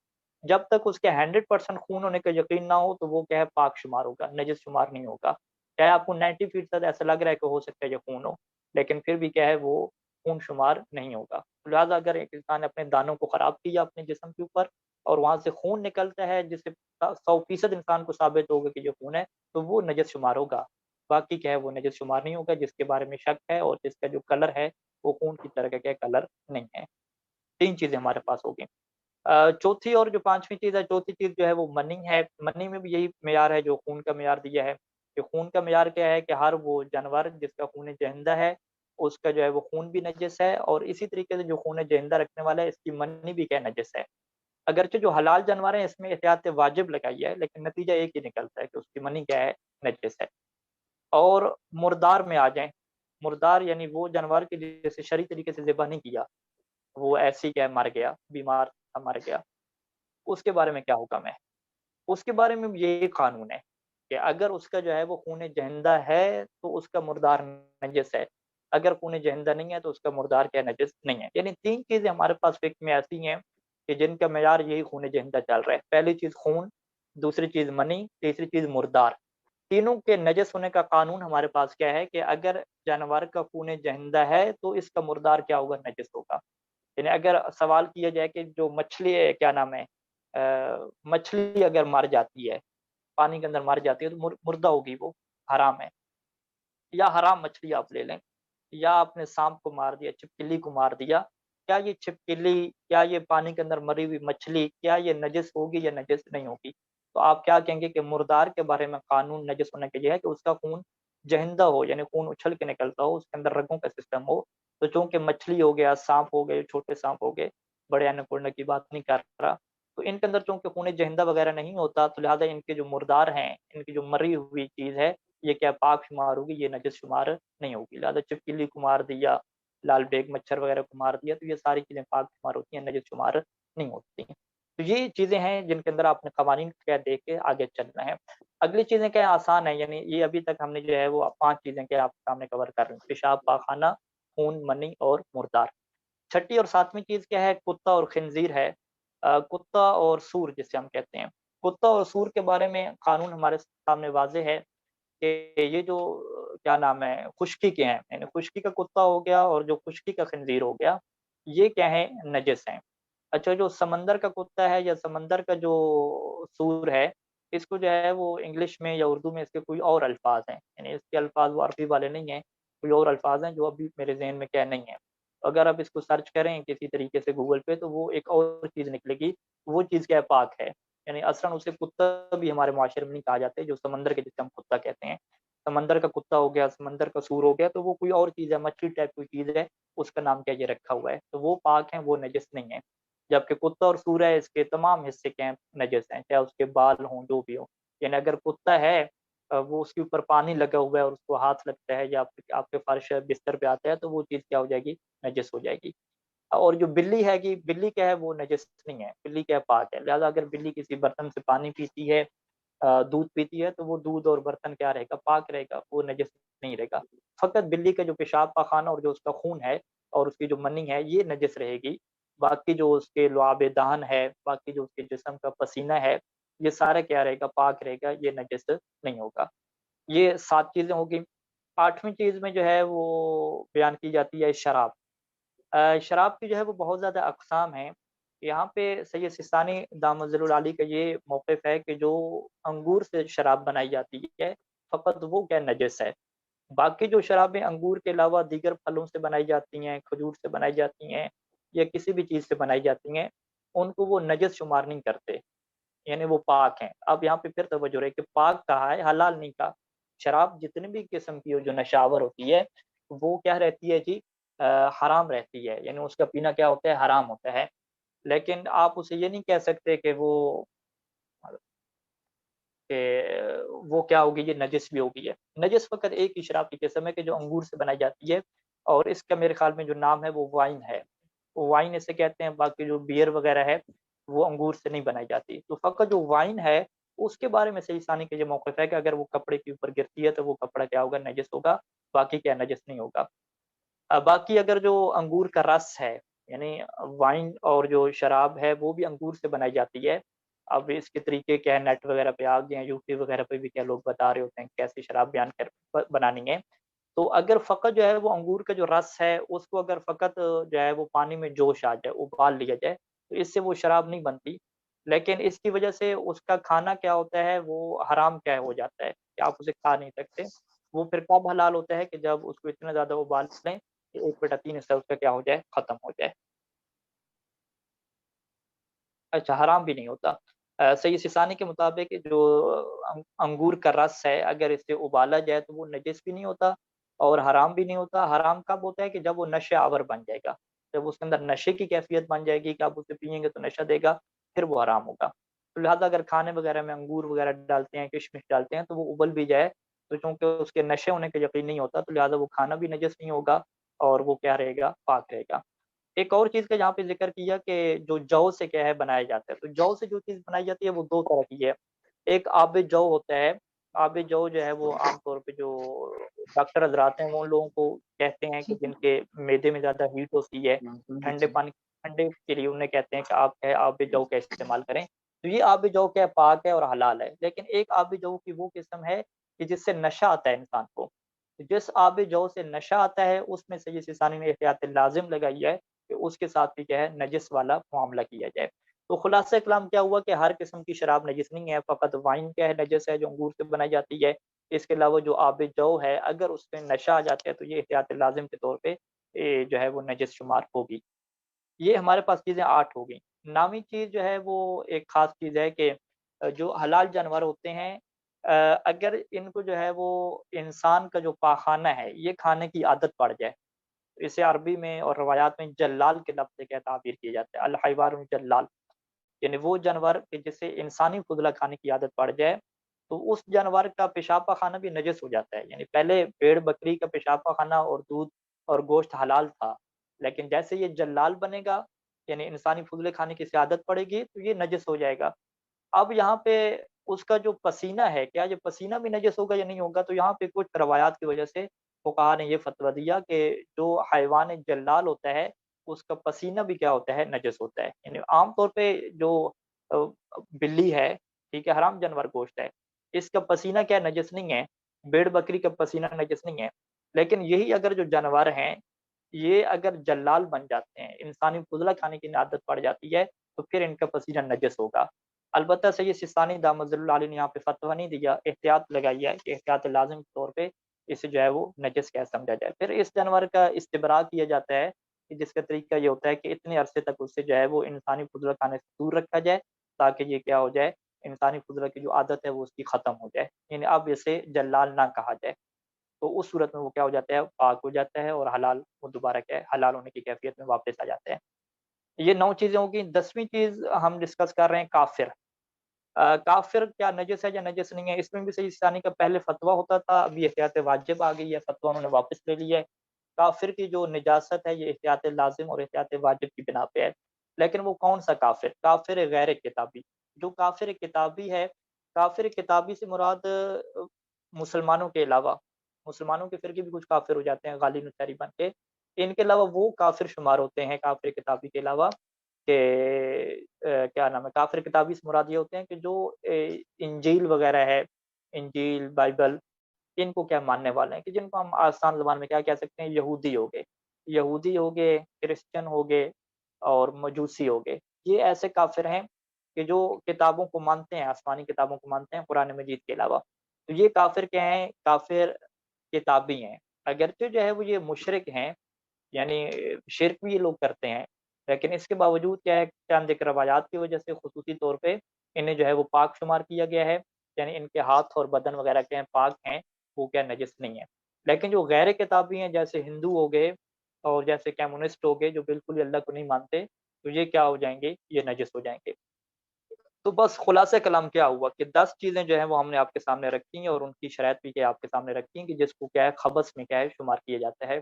[SPEAKER 1] جب تک اس کے 100% خون ہونے کا یقین نہ ہو تو وہ کیا ہے پاک شمار ہوگا، نجس شمار نہیں ہوگا۔ چاہے آپ کو 90% ایسا لگ رہا ہے کہ ہو سکتا ہے یہ خون ہو، لیکن پھر بھی کیا ہے وہ خون شمار نہیں ہوگا۔ لہٰذا اگر ایک انسان نے اپنے دانتوں کو خراب کیا اپنے جسم کے اوپر اور وہاں سے خون نکلتا ہے جس سے 100% انسان کو ثابت ہوگا کہ یہ خون ہے، تو وہ نجس شمار ہوگا۔ باقی کیا ہے وہ نجس شمار نہیں ہوگا، جس کے بارے میں شک ہے اور جس کا جو کلر ہے وہ خون کی طرح کا کیا کلر نہیں ہے۔ 3 چیزیں ہمارے پاس ہوگی۔ چوتھی اور جو 5ویں چیز ہے، چوتھی چیز جو ہے وہ منی ہے۔ منی میں بھی یہی معیار ہے جو خون کا معیار دیا ہے، کہ خون کا معیار کیا ہے کہ ہر وہ جانور جس کا خون جہندہ ہے، اس کا جو ہے وہ خون بھی نجس ہے، اور اسی طریقے سے جو خون جہندہ رکھنے والا ہے اس کی منی بھی کیا نجس ہے۔ اگرچہ جو حلال جانور ہیں اس میں احتیاط واجب لگائی ہے، لیکن نتیجہ ایک ہی نکلتا ہے کہ اس کی منی کیا ہے نجس ہے۔ اور مردار میں آ جائیں، مردار یعنی وہ جانور کے جیسے شرعی طریقے سے ذبح نہیں کیا، وہ ایسے ہی کیا ہے مر گیا، بیمار تھا مر گیا، اس کے بارے میں کیا حکم ہے؟ اس کے بارے میں بھی یہی قانون ہے کہ اگر اس کا جو ہے وہ خون جہندہ ہے تو اس کا مردار نجس ہے، اگر خون جہندہ نہیں ہے تو اس کا مردار کیا نجس نہیں ہے۔ یعنی 3 چیزیں ہمارے پاس فقہ میں ایسی ہیں کہ جن کا معیار یہی خون جہندہ چل رہا ہے۔ پہلی چیز خون، دوسری چیز منی، تیسری چیز مردار۔ تینوں کے نجس ہونے کا قانون ہمارے پاس کیا ہے کہ اگر جانور کا خون جہندہ ہے تو اس کا مردار کیا ہوگا نجس ہوگا۔ یعنی اگر سوال کیا جائے کہ جو مچھلی ہے کیا نام ہے، مچھلی اگر مر جاتی ہے، پانی کے اندر مر جاتی ہے تو مردہ ہوگی، وہ حرام ہے، یا حرام مچھلی آپ لے لیں، یا آپ نے سانپ کو مار دیا، چھپکلی کو مار دیا، کیا یہ چھپکلی، کیا یہ پانی کے اندر مری ہوئی مچھلی کیا یہ نجس ہوگی یا نجس نہیں ہوگی؟ تو آپ کیا کہیں گے کہ مردار کے بارے میں قانون نجس ہونے کے لیے ہے کہ اس کا خون جہندہ ہو، یعنی خون اچھل کے نکلتا ہو، اس کے اندر رگوں کا سسٹم ہو۔ تو چونکہ مچھلی ہو گیا، سانپ ہو گئے، چھوٹے سانپ ہو گئے، بڑے اناکونڈا کی بات نہیں کر رہا، تو ان کے اندر چونکہ خون جہندہ وغیرہ نہیں ہوتا، تو لہٰذا ان کے جو مردار ہیں، ان کی جو مری ہوئی چیز ہے، یہ کیا پاک شمار ہوگی، یہ نجس شمار نہیں ہوگی۔ لہٰذا چپکلی کو مار دیا، لال بیگ مچھر وغیرہ کو مار دیا، تو یہ ساری چیزیں پاک شمار ہوتی ہیں، نجس شمار نہیں ہوتی ہیں۔ تو یہ چیزیں ہیں جن کے اندر آپ نے قوانین کیا دیکھ کے آگے چلنا ہے۔ اگلی چیزیں کیا آسان ہے، یعنی یہ ابھی تک ہم نے جو ہے وہ 5 چیزیں کیا آپ کے سامنے کور کر رہے ہیں: پیشاب، پاخانہ، خون، منی اور مردار۔ چھٹی اور 7ویں چیز کیا ہے؟ کتا اور خنزیر ہے۔ کتا اور سور جسے ہم کہتے ہیں، کتا اور سور کے بارے میں قانون ہمارے سامنے واضح ہے کہ یہ جو کیا نام ہے خشکی کے ہیں، یعنی خشکی کا کتا ہو گیا اور جو خشکی کا خنزیر ہو گیا، یہ کیا ہے نجس ہیں۔ اچھا، جو سمندر کا کتا ہے یا سمندر کا جو سور ہے، اس کو جو ہے وہ انگلش میں یا اردو میں اس کے کوئی اور الفاظ ہیں، یعنی اس کے الفاظ وہ عربی والے نہیں ہیں، کوئی اور الفاظ ہیں جو ابھی میرے ذہن میں کیا نہیں ہے۔ اگر آپ اس کو سرچ کریں کسی طریقے سے گوگل پہ تو وہ ایک اور چیز نکلے گی، وہ چیز کیا ہے پاک ہے، یعنی اصلاً اسے کتا بھی ہمارے معاشرے میں نہیں کہا جاتا ہے، جو سمندر کے جسے ہم کتا کہتے ہیں، سمندر کا کتا ہو گیا، سمندر کا سور ہو گیا، تو وہ کوئی اور چیز ہے، مچھلی ٹائپ کوئی چیز ہے، اس کا نام کیا یہ رکھا ہوا ہے، تو وہ پاک ہیں، وہ نجس نہیں ہے۔ جبکہ کتا اور سور ہے، اس کے تمام حصے کیا ہیں نجس ہیں، چاہے اس کے بال ہوں جو بھی ہوں۔ یعنی اگر کتا ہے وہ اس کے اوپر پانی لگا ہوا ہے اور اس کو ہاتھ لگتا ہے یا آپ کے فرش بستر پہ آتا ہے تو وہ چیز کیا ہو جائے گی نجس ہو جائے گی۔ اور جو بلی ہے کہ بلی کیا ہے وہ نجس نہیں ہے، بلی کیا ہے پاک ہے۔ لہٰذا اگر بلی کسی برتن سے پانی پیتی ہے، دودھ پیتی ہے، تو وہ دودھ اور برتن کیا رہے گا پاک رہے گا، وہ نجس نہیں رہے گا۔ فقط بلی کا جو پیشاب پاخانہ اور جو اس کا خون ہے اور اس کی جو منی ہے یہ نجس رہے گی، باقی جو اس کے لعاب دہن ہے، باقی جو اس کے جسم کا پسینہ ہے، یہ سارا کیا رہے گا پاک رہے گا، یہ نجس نہیں ہوگا۔ یہ 7 چیزیں ہوگی۔ 8ویں چیز میں جو ہے وہ بیان کی جاتی ہے شراب۔ شراب کی جو ہے وہ بہت زیادہ اقسام ہیں۔ یہاں پہ سید سستانی دامت ظل العالی کا یہ موقف ہے کہ جو انگور سے شراب بنائی جاتی ہے فقط وہ کیا نجس ہے، باقی جو شرابیں انگور کے علاوہ دیگر پھلوں سے بنائی جاتی ہیں، کھجور سے بنائی جاتی ہیں یا کسی بھی چیز سے بنائی جاتی ہیں، ان کو وہ نجس شمار نہیں کرتے، یعنی وہ پاک ہیں۔ اب یہاں پہ پھر توجہ رہے کہ پاک کہا ہے، حلال نہیں کہا۔ شراب جتنی بھی قسم کی ہو جو نشاور ہوتی ہے وہ کیا رہتی ہے جی حرام رہتی ہے، یعنی اس کا پینا کیا ہوتا ہے حرام ہوتا ہے، لیکن آپ اسے یہ نہیں کہہ سکتے کہ وہ وہ کیا ہوگی، یہ نجس بھی ہوگی ہے۔ نجس فقط ایک ہی شراب کی قسم ہے کہ جو انگور سے بنائی جاتی ہے، اور اس کا میرے خیال میں جو نام ہے وہ وائن ہے، وائن اسے کہتے ہیں۔ باقی جو بیئر وغیرہ ہے وہ انگور سے نہیں بنائی جاتی۔ تو فقط جو وائن ہے اس کے بارے میں صحیح ثانی کا یہ موقف ہے کہ اگر وہ کپڑے کے اوپر گرتی ہے تو وہ کپڑا کیا ہوگا، نجس ہوگا، باقی کیا نجس نہیں ہوگا۔ باقی اگر جو انگور کا رس ہے، یعنی وائن اور جو شراب ہے وہ بھی انگور سے بنائی جاتی ہے۔ اب اس کے طریقے کیا ہے، نیٹ وغیرہ پہ آ گئے ہیں، یوٹیوب وغیرہ پہ بھی کیا لوگ بتا رہے ہوتے ہیں کیسے شراب بیان کر بنانی ہے۔ تو اگر فقط جو ہے وہ انگور کا جو رس ہے اس کو اگر فقط جو ہے وہ پانی میں جوش آ جائے، ابال لیا جائے، تو اس سے وہ شراب نہیں بنتی۔ لیکن اس کی وجہ سے اس کا کھانا کیا ہوتا ہے، وہ حرام کیا ہو جاتا ہے کہ آپ اسے کھا نہیں سکتے۔ وہ پھر کب حلال ہوتا ہے کہ جب اس کو اتنا زیادہ ابال لیں کہ 1/3 حصہ اس کا کیا ہو جائے، ختم ہو جائے۔ اچھا، حرام بھی نہیں ہوتا۔ سید سیستانی کے مطابق جو انگور کا رس ہے اگر اسے ابالا جائے تو وہ نجس بھی نہیں ہوتا اور حرام بھی نہیں ہوتا۔ حرام کب ہوتا ہے کہ جب وہ نشے آور بن جائے گا، جب اس کے اندر نشے کی کیفیت بن جائے گی کہ آپ اسے پئیں گے تو نشہ دے گا، پھر وہ حرام ہوگا۔ تو لہٰذا اگر کھانے وغیرہ میں انگور وغیرہ ڈالتے ہیں، کشمش ڈالتے ہیں، تو وہ ابل بھی جائے تو چونکہ اس کے نشے ہونے کا یقین نہیں ہوتا، تو لہٰذا وہ کھانا بھی نجس نہیں ہوگا اور وہ کیا رہے گا، پاک رہے گا۔ ایک اور چیز کا یہاں پہ ذکر کیا کہ جو جو سے کیا ہے بنایا جاتا ہے، تو جو سے جو چیز بنائی جاتی ہے وہ دو طرح کی ہے۔ ایک آب جو ہوتا ہے، آب جو ہے وہ عام طور پہ جو ڈاکٹر حضرات ہیں وہ ان لوگوں کو کہتے ہیں کہ جن کے معدے میں زیادہ ہیٹ ہوتی ہے، ٹھنڈے پانی ٹھنڈے کے لیے انہیں کہتے ہیں کہ آپ ہے آب جو کا استعمال کریں۔ تو یہ آب جو کیا پاک ہے اور حلال ہے۔ لیکن ایک آب جو کی وہ قسم ہے کہ جس سے نشہ آتا ہے انسان کو، جس آب جو سے نشہ آتا ہے اس میں سید سیستانی نے احتیاط لازم لگائی ہے کہ اس کے ساتھ بھی کیا ہے، نجس والا معاملہ کیا جائے۔ تو خلاصہ کلام کیا ہوا کہ ہر قسم کی شراب نجس نہیں ہے، فقط وائن کیا ہے نجس ہے جو انگور سے بنائی جاتی ہے۔ اس کے علاوہ جو آب جو ہے اگر اس میں نشہ آ جاتا ہے تو یہ احتیاط لازم کے طور پہ جو ہے وہ نجس شمار ہوگی۔ یہ ہمارے پاس چیزیں 8 ہو گئیں۔ نامی چیز جو ہے وہ ایک خاص چیز ہے کہ جو حلال جانور ہوتے ہیں، اگر ان کو جو ہے وہ انسان کا جو پاخانہ ہے یہ کھانے کی عادت پڑ جائے، اسے عربی میں اور روایات میں جلال کے لفظ سے کیا تعبیر کیا جاتا ہے، الحیوان جلال، یعنی وہ جانور کہ جسے انسانی فضلہ کھانے کی عادت پڑ جائے تو اس جانور کا پیشاب پاخانہ بھی نجس ہو جاتا ہے۔ یعنی پہلے بھیڑ بکری کا پیشاب پاخانہ اور دودھ اور گوشت حلال تھا، لیکن جیسے یہ جلال بنے گا، یعنی انسانی فضلے کھانے کی عادت پڑے گی، تو یہ نجس ہو جائے گا۔ اب یہاں پہ اس کا جو پسینہ ہے، کیا یہ پسینہ بھی نجس ہوگا یا نہیں ہوگا؟ تو یہاں پہ کچھ روایات کی وجہ سے فقہا نے یہ فتویٰ دیا کہ جو حیوان جلال ہوتا ہے اس کا پسینہ بھی کیا ہوتا ہے، نجس ہوتا ہے۔ یعنی عام طور پہ جو بلی ہے، ٹھیک ہے، حرام جانور گوشت ہے، اس کا پسینہ کیا نجس نہیں ہے، بھیڑ بکری کا پسینہ نجس نہیں ہے۔ لیکن یہی اگر جو جانور ہیں یہ اگر جلال بن جاتے ہیں، انسانی فضلہ کھانے کی عادت پڑ جاتی ہے، تو پھر ان کا پسینہ نجس ہوگا۔ البتہ سید سیستانی دامت اللہ علیہ نے یہاں پہ فتویٰ نہیں دیا، احتیاط لگائی ہے کہ احتیاط لازم کے طور پہ اسے جو ہے وہ نجس کیا سمجھا جائے۔ پھر اس جانور کا استبراء کیا جاتا ہے کہ جس کا طریقہ یہ ہوتا ہے کہ اتنے عرصے تک اسے جو ہے وہ انسانی فضلہ کھانے سے دور رکھا جائے تاکہ یہ کیا ہو جائے، انسانی فضلہ کی جو عادت ہے وہ اس کی ختم ہو جائے، یعنی اب اسے جلال نہ کہا جائے۔ تو اس صورت میں وہ کیا ہو جاتا ہے، پاک ہو جاتا ہے اور حلال، وہ دوبارہ کیا ہے، حلال ہونے کی کیفیت میں واپس آ جاتا ہے۔ یہ 9 چیزیں ہوگی۔ 10ویں چیز ہم ڈسکس کر رہے ہیں، کافر۔ کافر کیا نجس ہے یا نجس نہیں ہے؟ اس میں بھی سید ثانی کا پہلے فتویٰ ہوتا تھا، ابھی احتیاط واجب آ گئی ہے، فتویٰ انہوں نے واپس لے لیا ہے۔ کافر کی جو نجاست ہے یہ احتیاط لازم اور احتیاط واجب کی بنا پہ ہے۔ لیکن وہ کون سا کافر؟ کافر غیر کتابی۔ جو کافر کتابی ہے، کافر کتابی سے مراد مسلمانوں کے علاوہ، مسلمانوں کے فرقے بھی کچھ کافر ہو جاتے ہیں غالی نصیری بن کے، ان کے علاوہ وہ کافر شمار ہوتے ہیں کافر کتابی کے علاوہ کہ کیا نام ہے، کافر کتابی سے مراد یہ ہوتے ہیں کہ جو انجیل وغیرہ ہے، انجیل بائبل، ان کو کیا ماننے والے ہیں، کہ جن کو ہم آسان زبان میں کیا کہہ سکتے ہیں، یہودی ہو گئے، یہودی ہو گئے، کرسچن ہو گئے اور مجوسی ہو گئے۔ یہ ایسے کافر ہیں کہ جو کتابوں کو مانتے ہیں، آسمانی کتابوں کو مانتے ہیں قرآن مجید کے علاوہ۔ تو یہ کافر کیا ہیں، کافر کتابی ہیں۔ اگرچہ جو ہے وہ یہ مشرک ہیں، یعنی شرک بھی یہ لوگ کرتے ہیں، لیکن اس کے باوجود کیا ہے، چند ایک روایات کی وجہ سے خصوصی طور پہ انہیں جو ہے وہ پاک شمار کیا گیا ہے، یعنی ان کے ہاتھ اور بدن وغیرہ کے پاک ہیں، وہ کیا نجس نہیں ہے۔ لیکن جو غیر کتابی ہیں جیسے ہندو ہو گئے اور جیسے کمیونسٹ ہو گئے جو بالکل ہی اللہ کو نہیں مانتے، تو یہ کیا ہو جائیں گے، یہ نجس ہو جائیں گے۔ تو بس خلاصہ کلام کیا ہوا کہ 10 چیزیں جو ہیں وہ ہم نے آپ کے سامنے رکھی ہیں، اور ان کی شرائط بھی کیا آپ کے سامنے رکھی ہیں کہ جس کو کیا ہے خبث میں کیا ہے شمار کیا جاتا ہے۔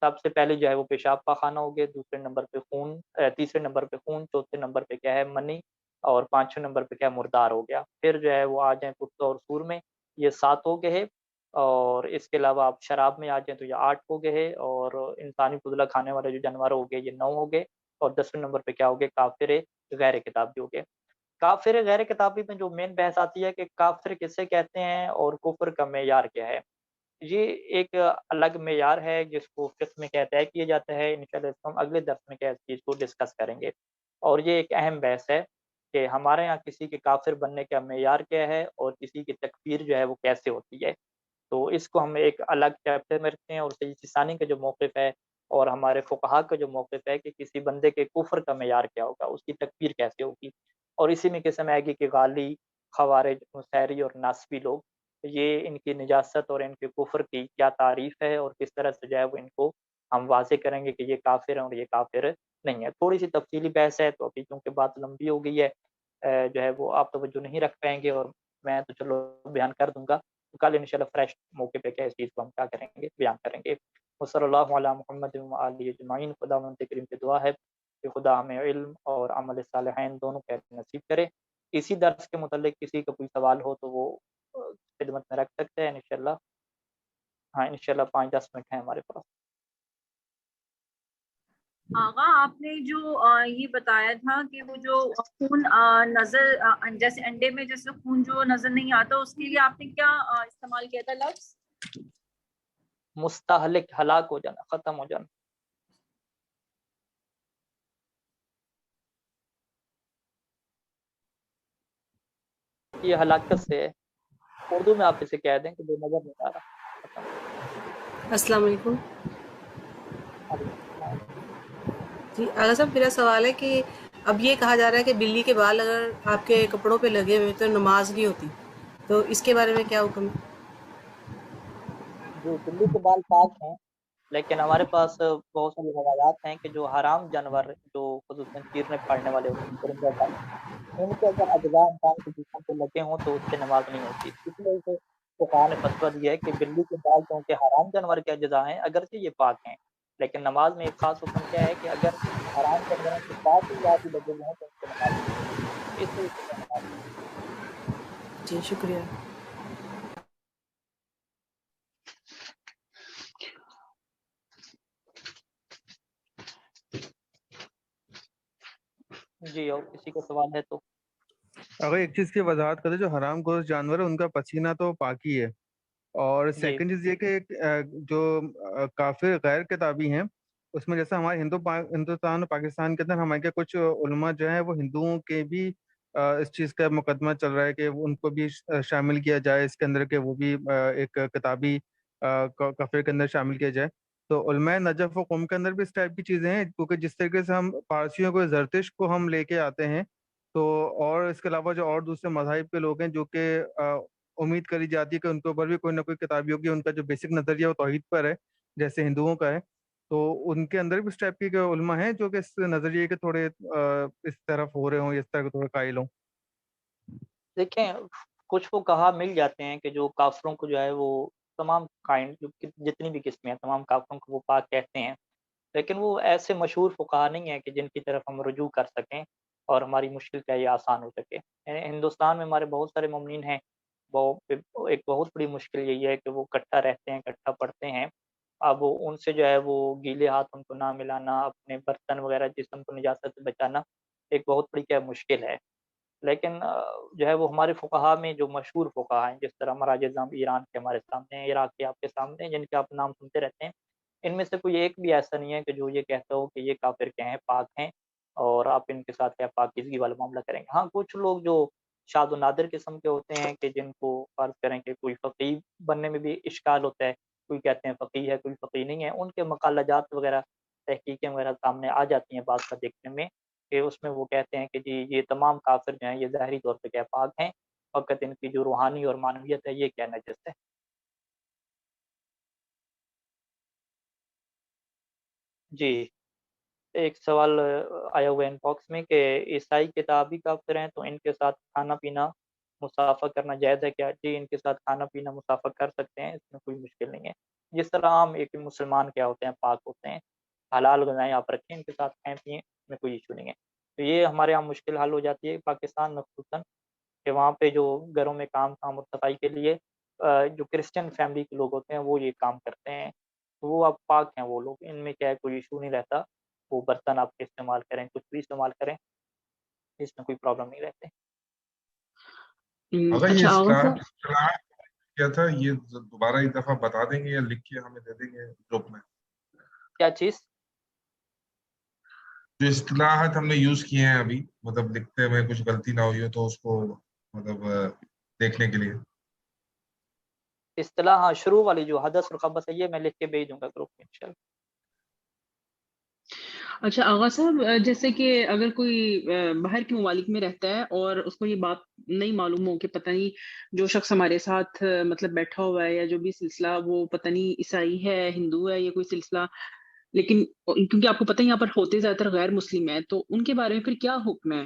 [SPEAKER 1] سب سے پہلے جو ہے وہ پیشاب پاخانہ ہو گئے، دوسرے نمبر پہ خون، تیسرے نمبر پہ خون، چوتھے نمبر پہ کیا ہے منی، اور پانچویں نمبر پہ کیا ہے مردار ہو گیا۔ پھر جو ہے وہ آ جائیں کتا اور سور میں، یہ 7 ہو گئے ہیں، اور اس کے علاوہ آپ شراب میں آ جائیں تو یہ 8 ہو گئے ہیں، اور انسانی فضلہ کھانے والے جو جانور ہو گئے یہ 9 ہو گئے، اور 10ویں نمبر پہ کیا ہو گئے کافر غیر کتابی ہو گئے۔ کافر غیر کتابی میں جو مین بحث آتی ہے کہ کافر کسے کہتے ہیں اور کفر کا معیار کیا ہے، یہ ایک الگ معیار ہے جس کو فقہ میں کیا طے کیا جاتا ہے۔ انشاءاللہ اس کو ہم اگلے درس میں کیا اس چیز کو ڈسکس کریں گے، اور یہ ایک اہم بحث ہے کہ ہمارے یہاں کسی کے کافر بننے کا معیار کیا ہے اور کسی کی تکفیر جو ہے وہ کیسے ہوتی ہے۔ تو اس کو ہم ایک الگ چیپٹر میں رکھتے ہیں، اور سید ثانی کا جو موقف ہے اور ہمارے فقہا کا جو موقف ہے کہ کسی بندے کے کفر کا معیار کیا ہوگا، اس کی تکفیر کیسے ہوگی، اور اسی میں قسم آئے گی کہ غالی، خوارج، مسیری اور ناسبی لوگ، یہ ان کی نجاست اور ان کے کفر کی کیا تعریف ہے، اور کس طرح سے جو ہے وہ ان کو ہم واضح کریں گے کہ یہ کافر ہیں اور یہ کافر نہیں ہے۔ تھوڑی سی تفصیلی بحث ہے تو ابھی کیونکہ بات لمبی ہو گئی ہے، جو ہے وہ آپ توجہ نہیں رکھ پائیں گے، اور میں تو چلو بیان کر دوں گا، تو کل انشاءاللہ فریش موقع پہ کیا اس چیز کو ہم کیا کریں گے بیان کریں گے۔ وصلی اللہ علی محمد و آلہ اجمعین۔ خدا مند کریم کی دعا ہے کہ خدا ہمیں علم اور عمل صالحین دونوں کا نصیب کرے۔ اسی درس کے متعلق کسی کا کوئی سوال ہو تو وہ خدمت میں رکھ سکتے ہیں انشاءاللہ۔ ہاں انشاءاللہ 5-10 منٹ ہیں ہمارے پاس۔
[SPEAKER 2] آغا آپ نے جو یہ بتایا تھا کہ وہ جو خون نظر جیسے انڈے میں جیسے خون جو نظر نہیں آتا، اس کے لیے آپ نے کیا استعمال کیا تھا لفظ؟
[SPEAKER 1] مستہلک، ہلاک ہو جانا، ختم ہو جانا۔ یہ ہلاکت سے ہے، اردو میں آپ اسے کہہ دیں کہ جو نظر نہیں آ رہا ختم۔
[SPEAKER 3] السلام علیکم
[SPEAKER 1] السلام۔
[SPEAKER 3] جی آغا صاحب، میرا سوال ہے کہ اب یہ کہا جا رہا ہے کہ بلی کے بال اگر آپ کے کپڑوں پہ لگے ہوئے تو نماز نہیں ہوتی، تو اس کے بارے میں کیا حکم ہے؟
[SPEAKER 1] جو بلی کے بال پاک ہیں، لیکن ہمارے پاس بہت ساری روایات ہیں کہ جو حرام جانور جو خصوصاً چیرنے پھاڑنے والے ہوتے ہیں پرندے کا، ان کے اگر اجزاء انسان کے جسم پہ لگے ہوں تو اس سے نماز نہیں ہوتی۔ اس لیے سے فقہا نے فتویٰ دیا ہے کہ بلی کے بال کیونکہ حرام جانور کے اجزاء ہیں، اگرچہ یہ پاک ہیں، لیکن نماز میں ایک خاص حکم کیا ہے کہ اگر حرام جانوروں کے پاس ہی بھی لگے ہوئے ہیں تو ان سے نماز نہیں ہوتی۔ اس لیے سے نماز
[SPEAKER 3] جی شکریہ۔
[SPEAKER 1] جی، اور کسی کا سوال ہے تو؟
[SPEAKER 4] اگر ایک چیز کی وضاحت کرے، جو حرام گوشت جانور ہے ان کا پسینہ تو پاکی ہے، اور
[SPEAKER 1] جی
[SPEAKER 4] سیکنڈ چیز یہ کہ جو کافر غیر کتابی ہیں اس میں جیسے ہمارے ہندوستان اور پاکستان کے اندر ہمارے کے کچھ علماء جو ہیں وہ ہندوؤں کے بھی اس چیز کا مقدمہ چل رہا ہے کہ ان کو بھی شامل کیا جائے اس کے اندر، کہ وہ بھی ایک کتابی کافر کے اندر شامل کیا جائے۔ تو علماء نجف و قوم کے اندر بھی اس ٹائپ کی چیزیں ہیں، کیونکہ جس طریقے سے ہم پارسیوں کو زرتش کو ہم لے کے آتے ہیں، تو اور اس کے علاوہ جو اور دوسرے مذاہب کے لوگ ہیں جو کہ امید کری جاتی ہے کہ ان کے اوپر بھی کوئی نہ کوئی کتابی ہوگی، ان کا جو بیسک نظریہ وہ توحید پر ہے جیسے ہندوؤں کا ہے، تو ان کے اندر بھی اس ٹائپ کی علماء ہیں جو کہ اس نظریے کے تھوڑے اس طرف ہو رہے ہوں، اس طرح کے تھوڑے قائل ہوں۔
[SPEAKER 1] دیکھیں، کچھ وہ کہا مل جاتے ہیں کہ جو کافروں کو جو ہے وہ تمام کائنڈ جتنی بھی قسمیں ہیں تمام کافروں کو وہ پاک کہتے ہیں، لیکن وہ ایسے مشہور فقہا نہیں ہیں کہ جن کی طرف ہم رجوع کر سکیں اور ہماری مشکل کا یہ آسان ہو سکے۔ یعنی ہندوستان میں ہمارے بہت سارے مومنین ہیں، وہ ایک بہت بڑی مشکل یہی ہے کہ وہ اکٹھا رہتے ہیں، اکٹھا پڑھتے ہیں۔ اب ان سے جو ہے وہ گیلے ہاتھ ان کو نہ ملانا، اپنے برتن وغیرہ جسم کو نجاست سے بچانا ایک بہت بڑی کیا مشکل ہے۔ لیکن جو ہے وہ ہمارے فقہا میں جو مشہور فقہا ہیں، جس طرح مراج اعظم ایران کے ہمارے سامنے ہیں، عراق کے آپ کے سامنے ہیں، جن کے آپ نام سنتے رہتے ہیں، ان میں سے کوئی ایک بھی ایسا نہیں ہے کہ جو یہ کہتا ہو کہ یہ کافر کے ہیں، پاک ہیں، اور آپ ان کے ساتھ کیا پاکیزگی والا معاملہ کریں گے۔ ہاں کچھ لوگ جو شاد و نادر قسم کے ہوتے ہیں کہ جن کو فرض کریں کہ کوئی فقیہ بننے میں بھی اشکال ہوتا ہے، کوئی کہتے ہیں فقیہ ہے کوئی فقیہ نہیں ہے، ان کے مقالہ جات وغیرہ تحقیقیں وغیرہ سامنے آ جاتی ہیں بعض کا دیکھنے میں، کہ اس میں وہ کہتے ہیں کہ جی یہ تمام کافر جو ہیں یہ ظاہری طور پہ کیا پاک ہیں، فقط ان کی جو روحانی اور معنویت ہے یہ کیا نجس ہے۔ جی ایک سوال آیا ہوا ہے ان باکس میں کہ عیسائی کتابی کافر ہیں تو ان کے ساتھ کھانا پینا مسافہ کرنا جائز ہے کیا؟ جی، ان کے ساتھ کھانا پینا مسافہ کر سکتے ہیں، اس میں کوئی مشکل نہیں ہے. جس طرح ہم ایک مسلمان کیا ہوتے ہیں، پاک ہوتے ہیں، حلال غذائیں آپ رکھیں، ان کے ساتھ کھائیں پئیں، اس میں کوئی ایشو نہیں ہے. تو یہ ہمارے یہاں مشکل حل ہو جاتی ہے پاکستان میں خصوصاً، کہ وہاں پہ جو گھروں میں کام اور صفائی کے لیے جو کرسچن فیملی کے لوگ ہوتے ہیں وہ یہ کام کرتے ہیں، تو وہ اب پاک ہیں وہ لوگ، ان میں کیا ہے کوئی ایشو نہیں رہتا. وہ برتن آپ کے استعمال کریں، کچھ بھی استعمال کریں، اس میں کوئی پرابلم نہیں رہتے.
[SPEAKER 5] اگر یہ
[SPEAKER 2] اچھا آغا صاحب،
[SPEAKER 5] اصطلاح کیا تھا، یہ دوبارہ ایک دفعہ بتا دیں گے یا لکھ کے ہمیں دے دیں گے گروپ میں؟
[SPEAKER 1] کیا چیز؟
[SPEAKER 5] جو اصطلاحات ہم نے یوز کیے ہیں ابھی، مطلب لکھتے میں کچھ غلطی نہ ہوئی ہو تو اس کو مطلب دیکھنے کے لیے.
[SPEAKER 1] اصطلاح شروع والی جو حدث اور خبث ہے، یہ میں لکھ کے بھیج دوں گا گروپ میں انشاءاللہ.
[SPEAKER 2] اچھا آغا صاحب، جیسے کہ اگر کوئی باہر کے ممالک میں رہتا ہے اور اس کو یہ بات نہیں معلوم ہو کہ پتہ نہیں جو شخص ہمارے ساتھ مطلب بیٹھا ہوا ہے یا جو بھی سلسلہ، وہ پتہ نہیں عیسائی ہے، ہندو ہے، یا کوئی سلسلہ، لیکن کیونکہ آپ کو پتہ ہے یہاں پر ہوتے زیادہ تر غیر مسلم ہیں، تو ان کے بارے میں پھر کیا حکم ہے؟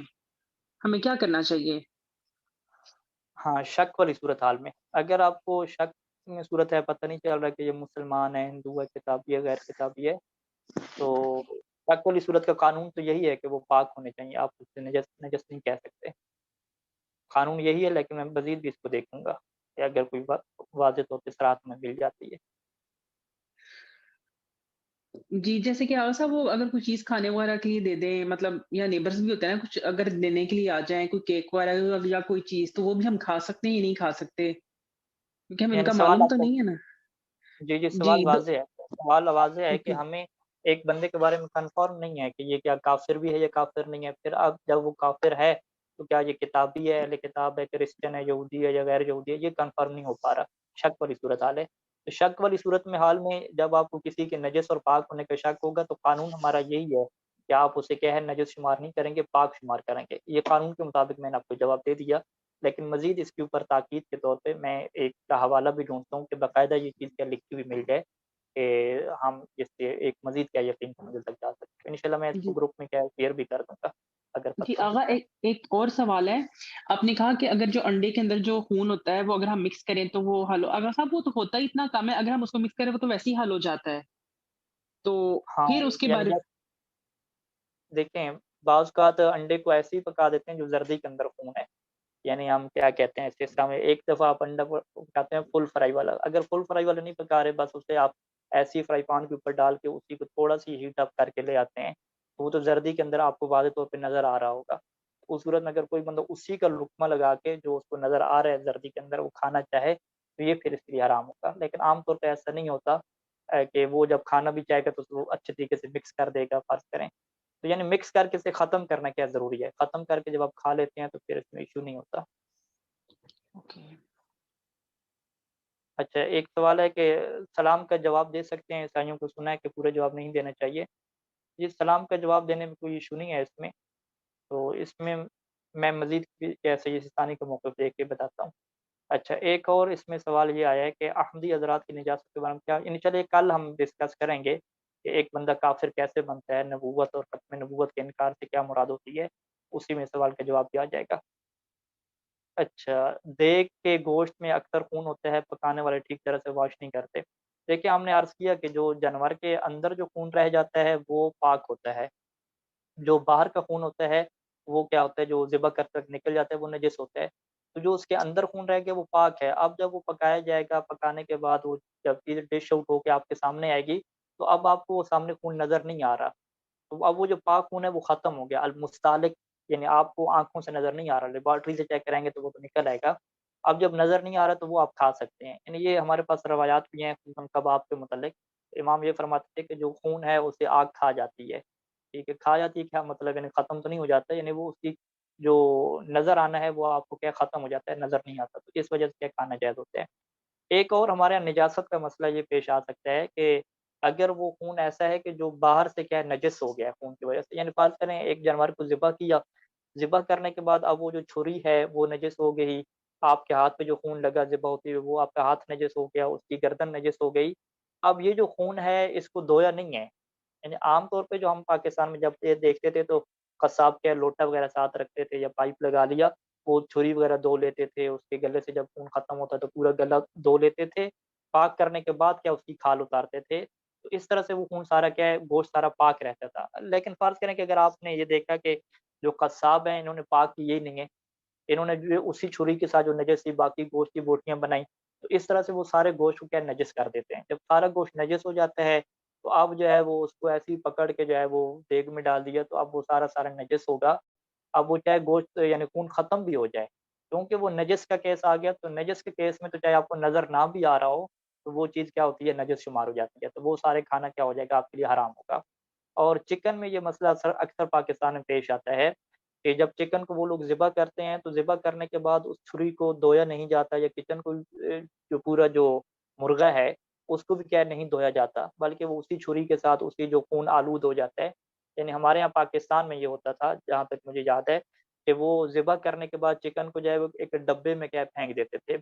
[SPEAKER 2] ہمیں کیا کرنا چاہیے؟
[SPEAKER 1] ہاں، شک والی صورتحال میں اگر آپ کو شک میں صورت ہے، پتہ نہیں چل رہا کہ یہ مسلمان ہے، ہندو ہے، کتابی ہے، غیر کتابی ہے، تو شک والی صورت کا قانون تو یہی ہے کہ وہ پاک ہونے چاہیے. آپ اس سے نجس نہیں کہہ سکتے، قانون یہی ہے. لیکن میں مزید بھی اس کو دیکھوں گا کہ اگر کوئی بات واضح طور پہ صراحت میں مل جاتی ہے.
[SPEAKER 2] جی، جیسے کہ آغا صاحب، وہ اگر کوئی چیز کھانے وغیرہ کے لیے دے دیں، مطلب یا نیبرز بھی ہوتے ہیں نا، کچھ اگر دینے کے لیے آ جائیں، کوئی کیک وغیرہ یا کوئی چیز، تو وہ بھی ہم کھا سکتے ہیں یا نہیں کھا سکتے؟ کیونکہ ہمیں ان
[SPEAKER 1] یعنی
[SPEAKER 2] کا
[SPEAKER 1] سوال
[SPEAKER 2] معلوم
[SPEAKER 1] آپ
[SPEAKER 2] تو
[SPEAKER 1] کا،
[SPEAKER 2] نہیں ہے نا.
[SPEAKER 1] جی
[SPEAKER 2] جی
[SPEAKER 1] سوال واضح ہے. سوال واضح ہے کہ
[SPEAKER 2] اوکے.
[SPEAKER 1] ہمیں ایک بندے کے بارے میں کنفرم نہیں ہے کہ یہ کیا کافر بھی ہے یا کافر نہیں ہے. پھر اب جب وہ کافر ہے تو کیا یہ کتابی ہے، اہل کتاب ہے، کرسچن ہے، یہودی ہے یا غیر یہودی ہے، یہ کنفرم نہیں ہو پا رہا. شک والی صورت حال ہے. تو شک والی صورت میں حال میں جب آپ کو کسی کے نجس اور پاک ہونے کا شک ہوگا تو قانون ہمارا یہی ہے کہ آپ اسے کیا ہے نجس شمار نہیں کریں گے، پاک شمار کریں گے. یہ قانون کے مطابق میں نے آپ کو جواب دے دیا. لیکن مزید اس کے اوپر تاکید کے طور پہ میں ایک کا حوالہ بھی ڈھونڈتا ہوں کہ باقاعدہ یہ چیز کیا لکھی ہوئی مل جائے کہ ہم اس سے ایک مزید کیا یقین کی منزل تک جا سکتے ہیں. انشاءاللہ میں اس کو
[SPEAKER 2] جی
[SPEAKER 1] گروپ میں کیا شیئر بھی کر دوں گا اگر
[SPEAKER 2] جی
[SPEAKER 1] پتہ
[SPEAKER 2] آغا،
[SPEAKER 1] چلتا ہے.
[SPEAKER 2] ایک اور سوال ہے. آپ نے کہا کہ اگر جو انڈے کے اندر جو خون ہوتا ہے وہ اگر ہم مکس کریں تو وہ حل ہو. اگر صاحب وہ تو ہوتا ہی اتنا کم ہے، اگر ہم اس کو مکس کریں وہ تو ویسے ہی حل ہو جاتا ہے، تو
[SPEAKER 1] ہاں،
[SPEAKER 2] پھر اس کے
[SPEAKER 1] یعنی
[SPEAKER 2] بارے
[SPEAKER 1] جب دیکھیں بعض اوقات انڈے کو ایسے ہی پکا دیتے ہیں جو زردی کے اندر خون ہے. یعنی ہم کیا کہتے ہیں اس میں ایک دفعہ آپ انڈا پکاتے ہیں فل فرائی والا. اگر فل فرائی والا نہیں پکا رہے، بس اسے آپ ایسی فرائی پان کے اوپر ڈال کے اسی کو تھوڑا سی ہیٹ اپ کر کے لے آتے ہیں، تو وہ تو زردی کے اندر آپ کو واضح طور پہ نظر آ رہا ہوگا. اس صورت میں اگر کوئی بندہ اسی کا لقمہ لگا کے جو اس کو نظر آ رہا ہے زردی کے اندر وہ کھانا چاہے تو یہ پھر اس کے لیے حرام ہوگا. لیکن عام طور پہ ایسا نہیں ہوتا کہ وہ جب کھانا بھی چاہے گا تو اس کو اچھے طریقے سے مکس کر دے گا. فرض کریں تو یعنی مکس کر کے اسے ختم کرنا کیا ضروری ہے، ختم کر کے جب آپ کھا لیتے ہیں تو پھر اس میں ایشو نہیں ہوتا.
[SPEAKER 2] اوکے.
[SPEAKER 1] اچھا، ایک سوال ہے کہ سلام کا جواب دے سکتے ہیں؟ عیسائیوں کو سنا ہے کہ پورے جواب نہیں دینا چاہیے. یہ سلام کا جواب دینے میں کوئی ایشو نہیں ہے اس میں. تو اس میں میں مزید سید ثانی کا موقف دیکھ کے بتاتا ہوں. اچھا، ایک اور اس میں سوال یہ آیا ہے کہ احمدی حضرات کی نجاست کے بارے میں کیا، یعنی چلے کل ہم ڈسکس کریں گے کہ ایک بندہ کافر کیسے بنتا ہے، نبوت اور ختم نبوت کے انکار سے کیا مراد ہوتی ہے، اسی میں سوال کا جواب دیا جائے گا. اچھا، دیگ کے گوشت میں اکثر خون ہوتا ہے، پکانے والے ٹھیک طرح سے واش نہیں کرتے. دیکھیں ہم نے عرض کیا کہ جو جانور کے اندر جو خون رہ جاتا ہے وہ پاک ہوتا ہے. جو باہر کا خون ہوتا ہے وہ کیا ہوتا ہے، جو ذبح کر تک نکل جاتا ہے وہ نجس ہوتا ہے. تو جو اس کے اندر خون رہ گیا وہ پاک ہے. اب جب وہ پکایا جائے گا، پکانے کے بعد وہ جب چیز ڈش آؤٹ ہو کے آپ کے سامنے آئے گی تو اب آپ کو وہ سامنے خون نظر نہیں آ رہا. تو اب وہ جو پاک خون ہے وہ ختم ہو گیا. المستالق یعنی آپ کو آنکھوں سے نظر نہیں آ رہا، لیبارٹری سے چیک کریں گے تو وہ تو نکل آئے گا. اب جب نظر نہیں آ رہا تو وہ آپ کھا سکتے ہیں. یعنی یہ ہمارے پاس روایات بھی ہیں خصوصاً کباب کے متعلق. امام یہ فرماتے تھے کہ جو خون ہے اسے آگ کھا جاتی ہے. ٹھیک ہے، کھا جاتی ہے کیا مطلب، یعنی ختم تو نہیں ہو جاتا، یعنی وہ اس کی جو نظر آنا ہے وہ آپ کو کیا ختم ہو جاتا ہے، نظر نہیں آتا. تو اس وجہ سے کیا کھانا جائز ہوتا ہے. ایک اور ہمارے یہاں نجاست کا مسئلہ یہ پیش آ سکتا ہے کہ اگر وہ خون ایسا ہے کہ جو باہر سے کیا نجس ہو گیا ہے خون کی وجہ سے. یعنی فرض کریں ایک جانور کو ذبح کیا، ذبح کرنے کے بعد اب وہ جو چھری ہے وہ نجس ہو گئی، آپ کے ہاتھ پہ جو خون لگا ذبح ہوتی ہوئی وہ آپ کا ہاتھ نجس ہو گیا، اس کی گردن نجس ہو گئی. اب یہ جو خون ہے اس کو دھویا نہیں ہے، یعنی عام طور پہ جو ہم پاکستان میں جب یہ دیکھتے تھے تو قصاب کے لوٹا وغیرہ ساتھ رکھتے تھے یا پائپ لگا لیا، وہ چھری وغیرہ دھو لیتے تھے، اس کے گلے سے جب خون ختم ہوتا تو پورا گلا دھو لیتے تھے، پاک کرنے کے بعد کیا اس کی کھال اتارتے تھے، تو اس طرح سے وہ خون سارا کیا ہے گوشت سارا پاک رہتا تھا۔ لیکن فرض کریں کہ اگر آپ نے یہ دیکھا کہ جو قصاب ہیں انہوں نے پاک کی یہی نہیں ہے، انہوں نے جو اسی چھری کے ساتھ جو نجس تھی باقی گوشت کی بوٹیاں بنائیں، تو اس طرح سے وہ سارے گوشت کو کیا نجس کر دیتے ہیں۔ جب سارا گوشت نجس ہو جاتا ہے تو اب جو ہے وہ اس کو ایسے ہی پکڑ کے جو ہے وہ دیگ میں ڈال دیا تو اب وہ سارا نجس ہوگا، اب وہ چاہے گوشت یعنی خون ختم بھی ہو جائے، کیونکہ وہ نجس کا کیس آ گیا، تو نجس کے کیس میں تو چاہے آپ کو نظر نہ بھی آ رہا ہو تو وہ چیز کیا ہوتی ہے نجس شمار ہو جاتی ہے، تو وہ سارے کھانا کیا ہو جائے گا آپ کے لیے حرام ہوگا۔ اور چکن میں یہ مسئلہ اکثر پاکستان میں پیش آتا ہے کہ جب چکن کو وہ لوگ ذبح کرتے ہیں تو ذبح کرنے کے بعد اس چھری کو دھویا نہیں جاتا، یا کچن کو جو پورا جو مرغا ہے اس کو بھی کیا نہیں دھویا جاتا، بلکہ وہ اسی چھری کے ساتھ اسی جو خون آلود ہو جاتا ہے۔ یعنی ہمارے یہاں پاکستان میں یہ ہوتا تھا جہاں تک مجھے یاد ہے کہ وہ ذبح کرنے کے بعد چکن کو جو ہے وہ ایک ڈبے میں کیا پھینک دیتے تھے،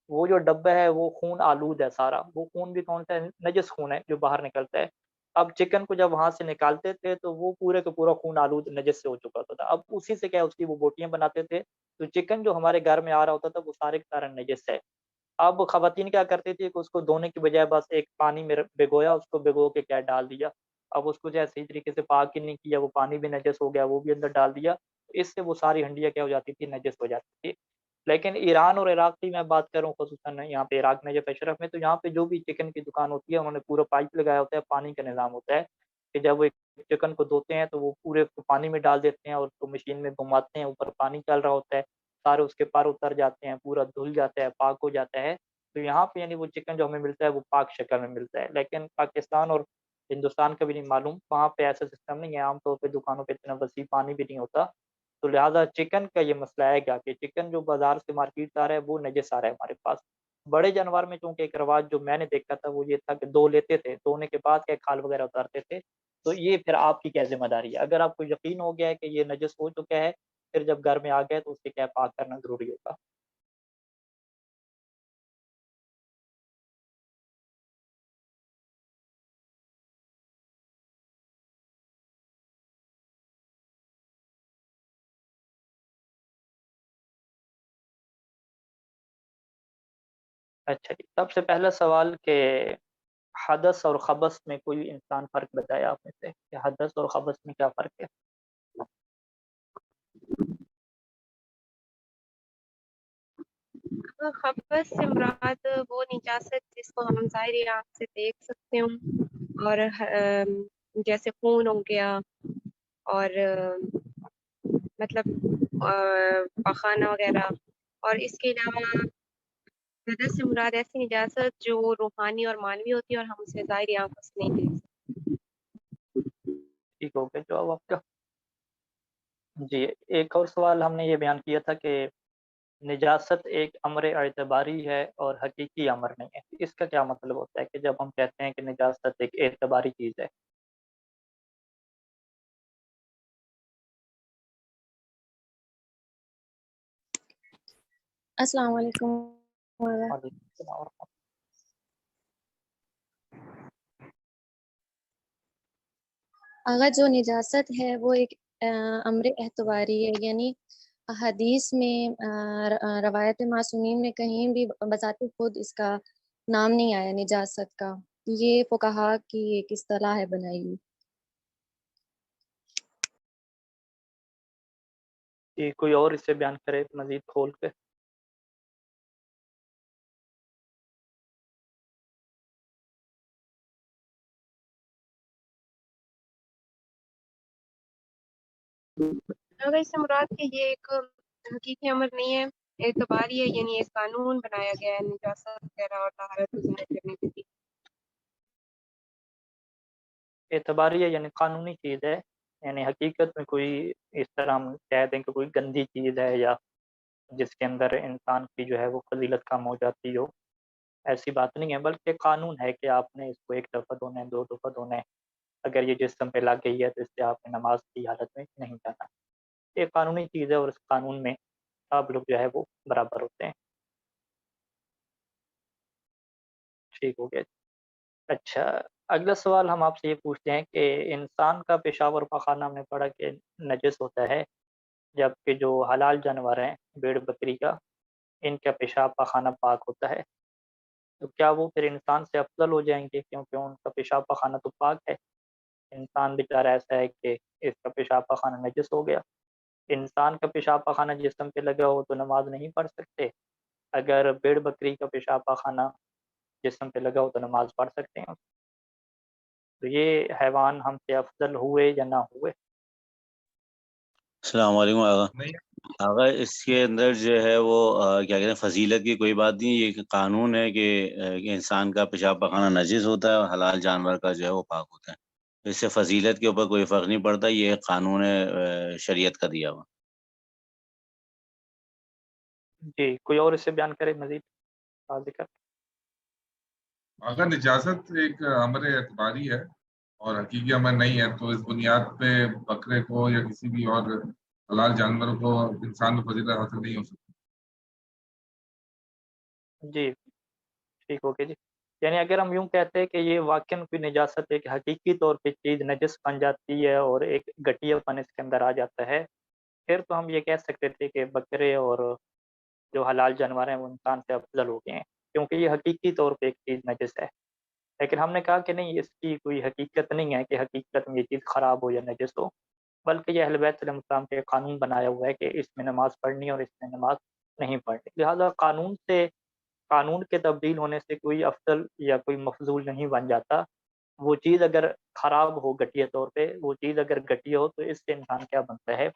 [SPEAKER 1] وہ جو ڈبہ ہے وہ خون آلود ہے سارا، وہ خون بھی کون سا ہے نجس خون ہے جو باہر نکلتا ہے۔ اب چکن کو جب وہاں سے نکالتے تھے تو وہ پورے کا پورا خون آلود نجس سے ہو چکا ہوتا تھا، اب اسی سے کیا اس کی وہ بوٹیاں بناتے تھے، تو چکن جو ہمارے گھر میں آ رہا ہوتا تھا وہ سارے کا سارا نجس ہے۔ اب خواتین کیا کرتی تھی کہ اس کو دھونے کی بجائے بس ایک پانی میں بھگویا، اس کو بھگو کے کیا ڈال دیا، اب اس کو جو ہے صحیح طریقے سے پاک ہی نہیں کیا، وہ پانی بھی نجس ہو گیا، وہ بھی اندر ڈال دیا، اس سے وہ ساری ہنڈیاں کیا ہو جاتی تھی نجس ہو جاتی تھی۔ لیکن ایران اور عراق کی میں بات کروں خصوصاً یہاں پہ عراق میں جو اشرف میں، تو یہاں پہ جو بھی چکن کی دکان ہوتی ہے انہوں نے پورا پائپ لگایا ہوتا ہے، پانی کا نظام ہوتا ہے کہ جب وہ چکن کو دھوتے ہیں تو وہ پورے کو پانی میں ڈال دیتے ہیں اور تو مشین میں گھماتے ہیں، اوپر پانی چل رہا ہوتا ہے، سارے اس کے پر اتر جاتے ہیں، پورا دھل جاتا ہے، پاک ہو جاتا ہے۔ تو یہاں پہ یعنی وہ چکن جو ہمیں ملتا ہے وہ پاک شکل میں ملتا ہے، لیکن پاکستان اور ہندوستان کا بھی نہیں معلوم، وہاں پہ ایسا سسٹم نہیں ہے، عام طور پہ دکانوں پہ اتنا وسیع پانی بھی نہیں ہوتا، تو لہٰذا چکن کا یہ مسئلہ ہے کیا کہ چکن جو بازار سے مارکیٹ سے آ رہا ہے وہ نجس آ رہا ہے ہمارے پاس۔ بڑے جانور میں چونکہ ایک رواج جو میں نے دیکھا تھا وہ یہ تھا کہ دھو لیتے تھے، دھونے کے بعد کیا کھال وغیرہ اتارتے تھے، تو یہ پھر آپ کی کیا ذمہ داری ہے، اگر آپ کو یقین ہو گیا ہے کہ یہ نجس ہو چکا ہے پھر جب گھر میں آ گئے تو اس سے کیا پاک کرنا ضروری ہوگا۔ اچھا جی، سب سے پہلا سوال کہ حدث اور خبث میں کوئی انسان فرق بتایا آپ میں سے کہ حدث اور خبث میں کیا فرق ہے؟
[SPEAKER 6] خبث سے مراد وہ نجاست جس کو ہم ظاہری آنکھ سے دیکھ سکتے ہوں، اور جیسے خون ہو گیا، اور مطلب پخانہ وغیرہ، اور اس کے علاوہ حدث سے مراد ایسی نجاست جو روحانی اور معنوی ہوتی ہے اور ہم اسے ظاہری آنکھوں سے نہیں دیکھ سکتے۔
[SPEAKER 1] ٹھیک ہو گیا جواب آپ کا۔ جی، ایک اور سوال ہم نے یہ بیان کیا تھا کہ نجاست ایک امر اعتباری ہے اور حقیقی امر نہیں ہے، اس کا کیا مطلب ہوتا ہے کہ جب ہم کہتے ہیں کہ نجاست ایک اعتباری چیز ہے؟
[SPEAKER 7] السلام علیکم۔
[SPEAKER 1] وعلیکم السلام ورحمۃ
[SPEAKER 7] اگر جو نجاست ہے وہ ایک امر اعتباری ہے، یعنی حدیث میں روایت معصومین میں کہیں بھی بذات خود اس کا نام نہیں آیا نجاست کا، یہ فقہا کی ایک اصطلاح ہے بنائی ہوئی۔
[SPEAKER 1] جی، کوئی اور اس سے بیان کرے مزید کھول کے؟
[SPEAKER 6] اگر اس سے مراد کہ یہ ایک حقیقی امر نہیں ہے، اعتباری ہے، یعنی ایک قانون بنایا گیا ہے نجاست وغیرہ اور طہارت کو ظاہر کرنے کے لیے۔
[SPEAKER 1] اعتباری ہے یعنی قانونی چیز ہے، یعنی حقیقت میں کوئی اس طرح ہم کہہ دیں کہ کوئی گندی چیز ہے یا جس کے اندر انسان کی جو ہے وہ فضیلت کم ہو جاتی ہو، ایسی بات نہیں ہے، بلکہ قانون ہے کہ آپ نے اس کو ایک دفعہ دھونا ہے، 2 دفعہ دھونا ہے، اگر یہ جسم پہ لگ گئی ہے تو اس سے آپ نے نماز کی حالت میں نہیں جانا، یہ قانونی چیز ہے اور اس قانون میں سب لوگ جو ہے وہ برابر ہوتے ہیں۔ ٹھیک ہو گیا۔ اچھا، اگلا سوال ہم آپ سے یہ پوچھتے ہیں کہ انسان کا پیشاب اور پخانہ ہم نے پڑھا کہ نجس ہوتا ہے، جبکہ جو حلال جانور ہیں بھیڑ بکری کا، ان کا پیشاب پخانہ پاک ہوتا ہے، تو کیا وہ پھر انسان سے افضل ہو جائیں گے کیونکہ ان کا پیشاب پخانہ تو پاک ہے؟ انسان بیچارہ ایسا ہے کہ اس کا پیشاب پخانہ نجس ہو گیا۔ انسان کا پیشاب پخانہ جسم پہ لگا ہو تو نماز نہیں پڑھ سکتے، اگر بھیڑ بکری کا پیشاب پخانہ جسم پہ لگا ہو تو نماز پڑھ سکتے ہیں۔ تو یہ حیوان ہم سے افضل ہوئے یا نہ ہوئے؟
[SPEAKER 8] السلام علیکم آغا۔
[SPEAKER 5] نہیں
[SPEAKER 8] آغا اس کے اندر جو ہے وہ کیا کہتے ہیں، فضیلت کی کوئی بات نہیں، یہ ایک قانون ہے کہ انسان کا پیشاب پخانہ نجس ہوتا ہے اور حلال جانور کا جو ہے وہ پاک ہوتا ہے۔ اس سے فضیلت کے اوپر کوئی فرق نہیں پڑتا، یہ ایک قانون ہے شریعت کا دیا ہوا۔
[SPEAKER 1] جی، کوئی اور اس سے بیان کرے مزید ذکر؟
[SPEAKER 5] اگر نجازت ایک امر اعتباری ہے اور حقیقی امر نہیں ہے تو اس بنیاد پہ بکرے کو یا کسی بھی اور حلال جانور کو انسان کو فضیلت حاصل نہیں ہو سکتی۔
[SPEAKER 1] جی ٹھیک ہو گیا جی۔ یعنی اگر ہم یوں کہتے ہیں کہ یہ واقعاً کوئی نجاست ہے کہ حقیقی طور پہ چیز نجس بن جاتی ہے اور ایک گٹیا پن اس کے اندر آ جاتا ہے، پھر تو ہم یہ کہہ سکتے تھے کہ بکرے اور جو حلال جانور ہیں وہ انسان سے افضل ہو گئے ہیں کیونکہ یہ حقیقی طور پہ ایک چیز نجس ہے۔ لیکن ہم نے کہا کہ نہیں، اس کی کوئی حقیقت نہیں ہے کہ حقیقت میں یہ چیز خراب ہو یا نجس ہو، بلکہ یہ اہل بیت علیہ السلام کے قانون بنایا ہوا ہے کہ اس میں نماز پڑھنی ہے اور اس میں نماز نہیں پڑھنی، لہٰذا قانون کے تبدیل ہونے سے کوئی افضل یا کوئی مفضول نہیں بن جاتا۔ وہ چیز اگر خراب ہو گٹیا طور پہ، وہ چیز اگر گٹیا ہو تو اس سے انسان کیا بنتا ہے،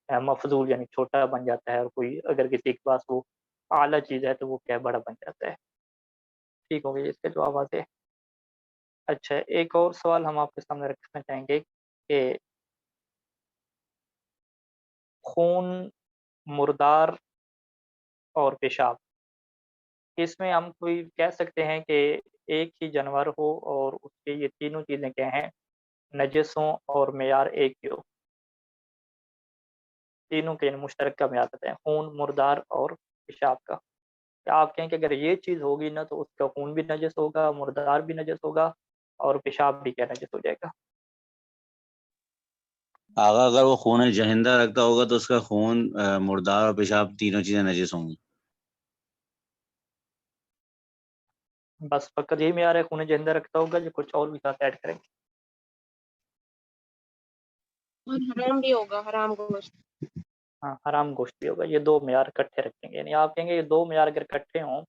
[SPEAKER 1] مفضول یعنی چھوٹا بن جاتا ہے، اور کوئی اگر کسی کے پاس وہ اعلیٰ چیز ہے تو وہ کیا بڑا بن جاتا ہے۔ ٹھیک ہو گئی اس کے جواب آتے ہیں۔ اچھا، ایک اور سوال ہم آپ کے سامنے رکھنا چاہیں گے کہ خون، مردار اور پیشاب، اس میں ہم کوئی کہہ سکتے ہیں کہ ایک ہی جانور ہو اور اس کے یہ تینوں چیزیں کیا ہیں، نجس ہوں اور معیار ایک ہی ہو، تینوں کے مشترکہ معیار ہوتے ہیں، خون، مردار اور پیشاب کا۔ کیا آپ کہیں کہ اگر یہ چیز ہوگی نا تو اس کا خون بھی نجس ہوگا، مردار بھی نجس ہوگا اور پیشاب بھی کیا نجس ہو جائے گا؟
[SPEAKER 8] آغا اگر وہ خون جہندہ رکھتا ہوگا تو اس کا خون، مردار اور پیشاب تینوں چیزیں نجس ہوں گی۔
[SPEAKER 1] بس فقط یہی معیار ہے، خون جہندہ رکھتا ہوگا، جو کچھ اور بھی ساتھ ایڈ کریں گے؟
[SPEAKER 6] اور حرام بھی ہوگا، حرام گوشت۔
[SPEAKER 1] ہاں، حرام گوشت بھی ہوگا، یہ دو معیار اکٹھے رکھیں گے، یعنی آپ کہیں گے یہ دو معیار اگر اکٹھے ہوں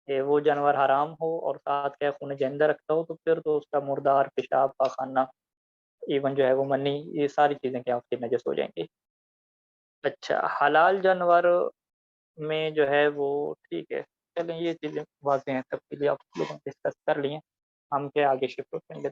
[SPEAKER 1] کہ وہ جانور حرام ہو اور ساتھ کیا خون جہندہ رکھتا ہو، تو پھر تو اس کا مردار، پیشاب، پاخانہ، ایون جو ہے وہ منی، یہ ساری چیزیں کیا اس کی نجس ہو جائیں گی۔ اچھا، حلال جانور میں جو ہے وہ ٹھیک ہے، چلیں یہ چیزیں واضح ہیں سب کے لیے، آپ لوگوں نے ڈسکس کر لی ہیں، ہم کیا آگے شفٹ کریں گے۔